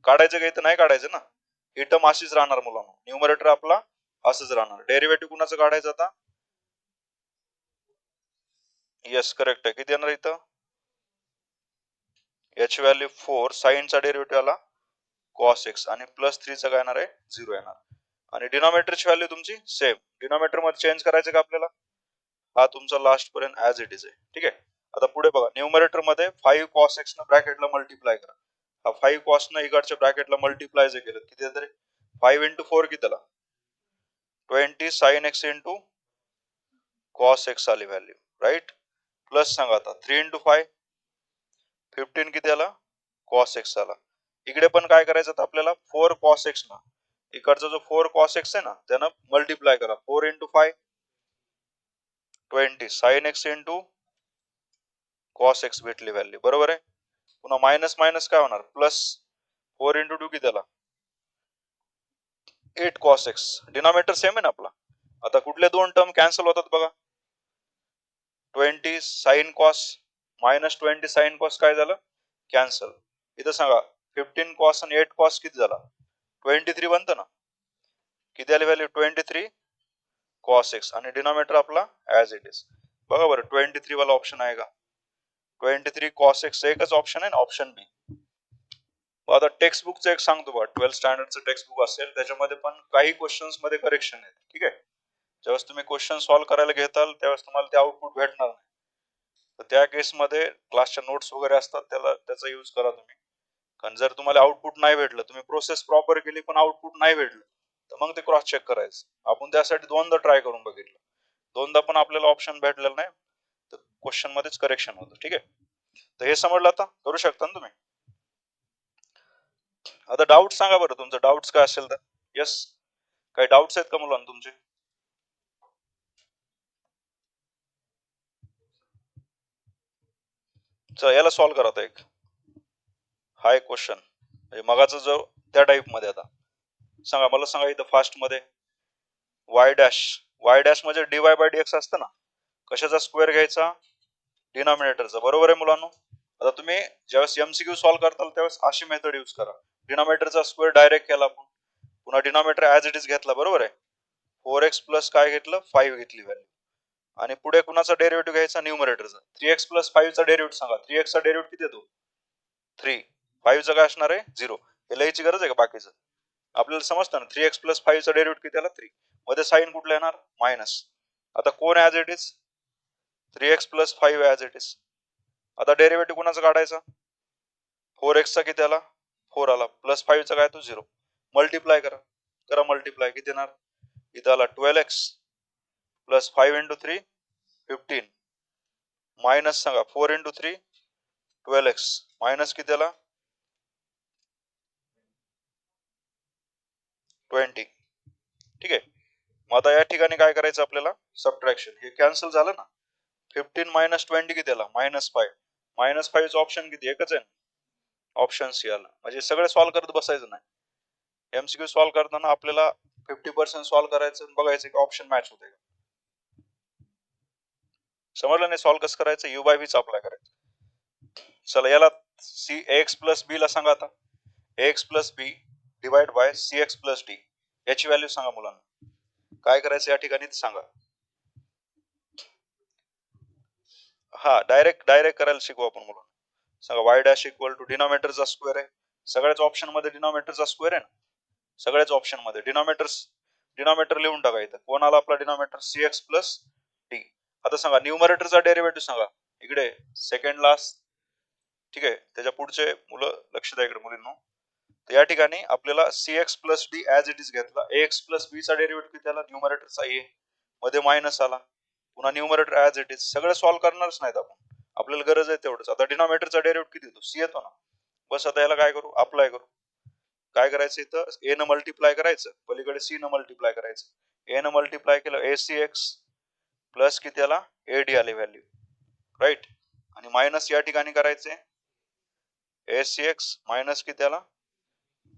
काढायचं काही तर नाही काढायचं ना ही टर्म अशीच राहणार मुलांना न्यूमरेटर आपला असंच राहणार डेरिव्हेटिव्ह कुणाचं काढायचं आता येस करेक्ट आहे किती येणार इथं याची व्हॅल्यू 4 साइनचा डेरिव्हेटिव्ह आला कॉस एक्स आणि प्लस 3 चा काय येणार आहे 0 येणार आणि डिनॉमिनेटरची व्हॅल्यू तुमची सेम डिनॉमिनेटर मध्ये चेंज करायचं का आपल्याला हा तुमचा लास्ट पर्यंत ऍज इट इज आहे ठीक आहे आता पुढे बघा न्यूमरेटर मध्ये 5 कॉस एक्स न ब्रॅकेटला मल्टिप्लाय करा हा 5 कॉस न इकडच्या ब्रॅकेटला मल्टिप्लाय जे केलं किती तरी 5 इंटू 4 किती आला 20 sign x into cos x आली व्हॅल्यू राईट प्लस सांगा आता 3 इंटू 5 15 किती आला कॉस एक्स आला इकडे पण काय करायचं आता आपल्याला 4 कॉस एक्स ना इकडचा जो 4 कॉस एक्स आहे ना त्यानं मल्टिप्लाय करा 4 into 5 20 sign x into cos x भेटली व्हॅल्यू बरोबर आहे पुन्हा मायनस मायनस काय होणार प्लस 4 इंटू 2 किती आला 8 कॉस एक्स डिनॉमिनेटर सेम आहे ना आपला आता कुठले दोन टर्म कॅन्सल होतात बघा 20 sine cos minus 20 sine cos काय झालं कॅन्सल इथं सांगा 15 कॉस आणि 8 कॉस किती झाला 23 बनतं ना किती आली व्हॅल्यू 23 कॉस एक्स आणि डिनॉमिनेटर आपला ऍज इट इज बघा बरं 23 वाला ऑप्शन आहे का 23 कॉस एक्स एकच ऑप्शन आहे ना ऑप्शन बी आता टेक्स्ट बुकचं एक सांगतो बघा 12 स्टँडर्डचं टेक्स्ट बुक असेल त्याच्यामध्ये पण काही क्वेश्चन्स मध्ये करेक्शन आहेत ठीक आहे ज्यावेळेस तुम्ही क्वेश्चन सॉल्व्ह करायला घेताल त्यावेळेस तुम्हाला ते आउटपुट भेटणार नाही तर त्या केसमध्ये क्लासच्या नोट्स वगैरे असतात त्याचा यूज करा तुम्ही कारण जर तुम्हाला आउटपुट नाही भेटलं तुम्ही प्रोसेस प्रॉपर केली पण आउटपुट नाही भेटलं तर मग ते क्रॉस चेक करायचं आपण त्यासाठी दोनदा ट्राय करून बघितलं दोनदा पण आपल्याला ऑप्शन भेटलेलं नाही तर क्वेश्चन मध्येच करेक्शन होतं ठीक आहे तर हे समजलं आता करू शकता ना तुम्ही आता डाऊट सांगा बरं तुमचं डाऊट्स काय असेल तर येस काही डाऊट्स आहेत का मुलांना तुमचे चला याला सॉल्व्ह करा आता एक हा एक क्वेश्चन म्हणजे मगाचा जो त्या टाईप मध्ये आता सांगा मला सांगा इथं फास्ट मध्ये वाय डॅश म्हणजे डीवाय बाय डी एक्स असतं ना कशाचा स्क्वेअर घ्यायचा डिनॉमिनेटरचा बरोबर आहे मुलांनो आता तुम्ही ज्यावेळेस एमसीक्यू सॉल्व्ह करताल त्यावेळेस अशी मेथड यूज करा डिनॉमिनेटरचा स्क्वेअर डायरेक्ट केला आपण पुन्हा डिनॉमिनेटर ऍज इट इज घेतला बरोबर आहे 4x प्लस काय घेतलं 5 घेतली व्हॅल्यू आणि पुढे कुणाचा डेरिव्हेटिव्ह घ्यायचा न्यूमरेटरचा 3x प्लस 5 चा डेरिव्हेटिव्ह सांगा 3x चा डेरिव्हेटिव्ह किती येतो 3 5 चा काय असणार आहे 0 हे लिहायची गरज आहे का बाकीचं आपल्याला समजतं ना 3x प्लस 5 चा डेरिव्हेटिव्ह किती आला 3 मध्ये साइन कुठला येणार मायनस आता कोण as it is 3x plus 5 as it is. आता डेरिव्हेटिव्ह कोणाचा काढायचा 4x चा किती आला 4 आला प्लस 5 चा काय तो 0. मल्टिप्लाय करा करा मल्टिप्लाय किती येणार इथं आला 12x प्लस 5 इंटू 3 15 मायनस सांगा 4 इंटू 3 12x मायनस किती आला 20. ठीक आहे. मग आता या ठिकाणी काय करायचं आपल्याला सबट्रॅक्शन हे कॅन्सल झालं ना 15 मायनस 20 किती आला -5 -5 चं ऑप्शन किती एकच आहे ऑप्शन सी आला. म्हणजे सगळे सॉल्व्ह करत बसायचं नाही एमसीक्यू सॉल्व्ह करताना आपल्याला 50% सॉल्व्ह करायचं आणि बघायचं की ऑप्शन मॅच होते का. समजलं नाही सॉल्व्ह कसं करायचं यू बाय व्हीच अप्लाय करायचं. चला याला सी एक्स प्लस बी ला सांगा आता X plus B divide by C x plus D याची व्हॅल्यू सांगा मुलांना काय करायचं या ठिकाणी सांगा. हा डायरेक्ट करायला शिकू आपण मुलांना. सांगा वाय डॅश इक्वल टू डिनॉमिनेटरचा स्क्वेअर आहे सगळ्याच ऑप्शन मध्ये डिनॉमिनेटरचा स्क्वेअर आहे ना सगळ्याच ऑप्शन मध्ये डिनॉमिनेटर लिहून टाका इथं कोण आला आपला denominator C x plus D. आता सांगा न्यूमरेटरचा डेरिव्हेटिव्ह सांगा इकडे सेकंड लास्ट. ठीक आहे त्याच्या पुढचे मुलं लक्ष द्या इकडे मुलींनो. तर या ठिकाणी आपल्याला C x plus D as it is घेतला एक्स प्लस बी चा डेरिव्हेटिव्ह किती आला न्यूमरेटरचा ए मध्ये मायनस आला पुन्हा न्यूमरेटर ऍज इट इज सगळं सॉल्व्ह करणारच नाहीत आपण आपल्याला गरज आहे तेवढंच. आता डिनॉमिनेटरचा डेरिव्हेटिव्ह किती येतो सी येतो ना बस आता याला काय करू अप्लाय करू काय करायचं इथं ए न मल्टिप्लाय करायचं पलीकडे सी न मल्टिप्लाय करायचं ए न मल्टिप्लाय केलं ए सी एक्स प्लस किती आला ए डी आली व्हॅल्यू राईट आणि मायनस या ठिकाणी करायचे ए सी एक्स मायनस किती आला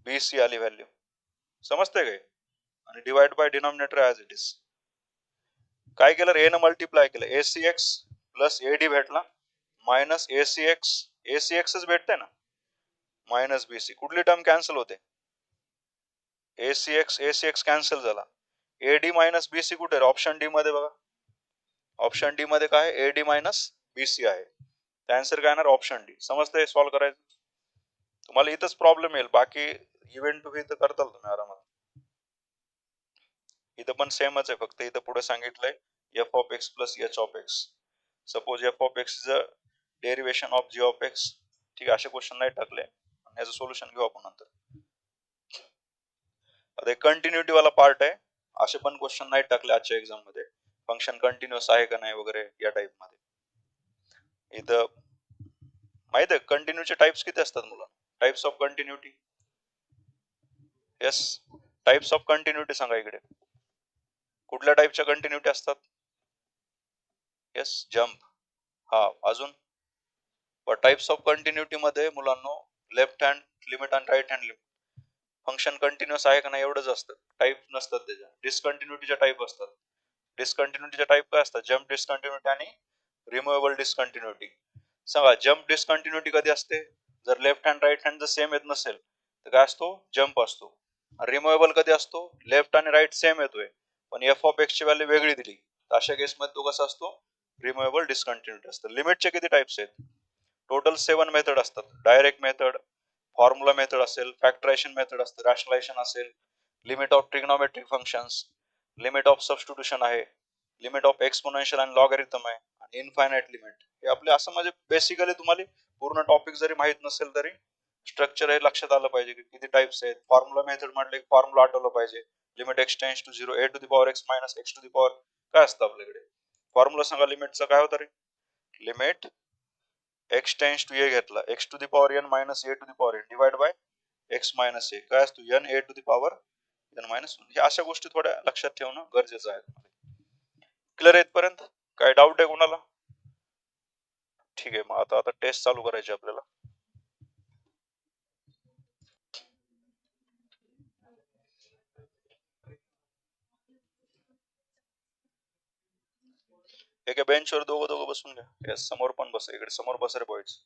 बी सी आली व्हॅल्यू समजते काय आणि divide by denominator as it is काय केलं ए न मल्टिप्लाय केलं a c x plus a d भेटला मायनस ए सी एक्सच भेटतंय ना मायनस बी सी कुठली टर्म कॅन्सल होते ए सी एक्स कॅन्सल झाला a d minus b c कुठे ऑप्शन डी मध्ये बघा ऑप्शन डी मध्ये काय a d minus b c आहे आन्सर काय येणार ऑप्शन डी. समजतंय सॉल्व्ह करायचं तुम्हाला इथंच प्रॉब्लेम येईल बाकी इव्हेंट टू इथं करताल तुम्ही आरामात. इथं पण सेमच आहे फक्त इथं पुढे सांगितलंय F of x plus H of X suppose F of x is a derivation of G of X. ठीक आहे असे क्वेश्चन नाही टाकले याचं सोल्युशन घेऊ आपण नंतर. आता कंटिन्युटी वाला पार्ट आहे असे पण क्वेश्चन नाही टाकले आजच्या एक्झाम मध्ये फंक्शन कंटिन्युअस आहे का नाही वगैरे या टाइप मध्ये. इथं माहित आहे कंटिन्यूचे टाइप्स किती असतात मुलं types of continuity yes types of continuity सांगा इकडे कुठल्या टाइपच्या कंटिन्युटी असतात येस जम्प हा अजून टाइप्स ऑफ कंटिन्युटी मध्ये मुलांना लेफ्ट हँड लिमिट आणि right hand limit function continuous आहे का नाही एवढंच असतं टाइप नसतात त्याच्या डिस्कंटिन्युटीच्या टाइप असतात. डिस्कंटिन्युटीच्या टाइप काय असतात जम्प डिस्कंटिन्युटी आणि रिमुव्हेबल डिस्कंटिन्युटी. सांगा जम्प डिस्कंटिन्युटी कधी असते जर लेफ्ट हँड राईट हँड जर सेम येत नसेल तर काय असतो जम्प असतो. रिमुव्हेबल कधी असतो लेफ्ट आणि राईट सेम येतोय पण एफ ऑफ एक्स ची व्हॅल्यू वेगळी दिली तर अशा केसमध्ये तो कसा असतो रिमुव्हेबल डिस्कंटिन्युटी असतं. लिमिटचे किती टाइप्स आहेत टोटल 7 मेथड असतात. डायरेक्ट मेथड फॉर्म्युला मेथड असेल फॅक्टरायझेशन मेथड असते रॅशनलायझेशन असेल limit of trigonometric functions limit of substitution आहे लिमिट ऑफ एक्सपोनेन्शियल आणि लॉगॅरिथम आहे आणि इनफायनाइट लिमिट हे आपले असं म्हणजे बेसिकली तुम्हाला पूर्ण टॉपिक जरी माहित नसेल तरी स्ट्रक्चर हे लक्षात आलं पाहिजे की किती टाइप्स आहेत. फॉर्म्युला मेथड म्हटलं एक फॉर्म्युला आठवलं पाहिजे limit x tends to 0 a to the power x minus x to the power काय असतं आपल्याकडे फॉर्म्युला सांगा लिमिटचा काय होतं रे limit x tends to a घेतला x to the power n minus a to the power n divide by x minus a काय असतो n a to the power n minus one. अशा गोष्टी थोड्या लक्षात ठेवणं गरजेचं आहे. क्लिअर आहे इथपर्यंत काय डाऊट आहे कोणाला ठीक आहे मग आता टेस्ट चालू करायची आपल्याला. एका बेंचवर दोघं बसून घ्या समोर पण बसा इकडे समोर बसा रे बॉईज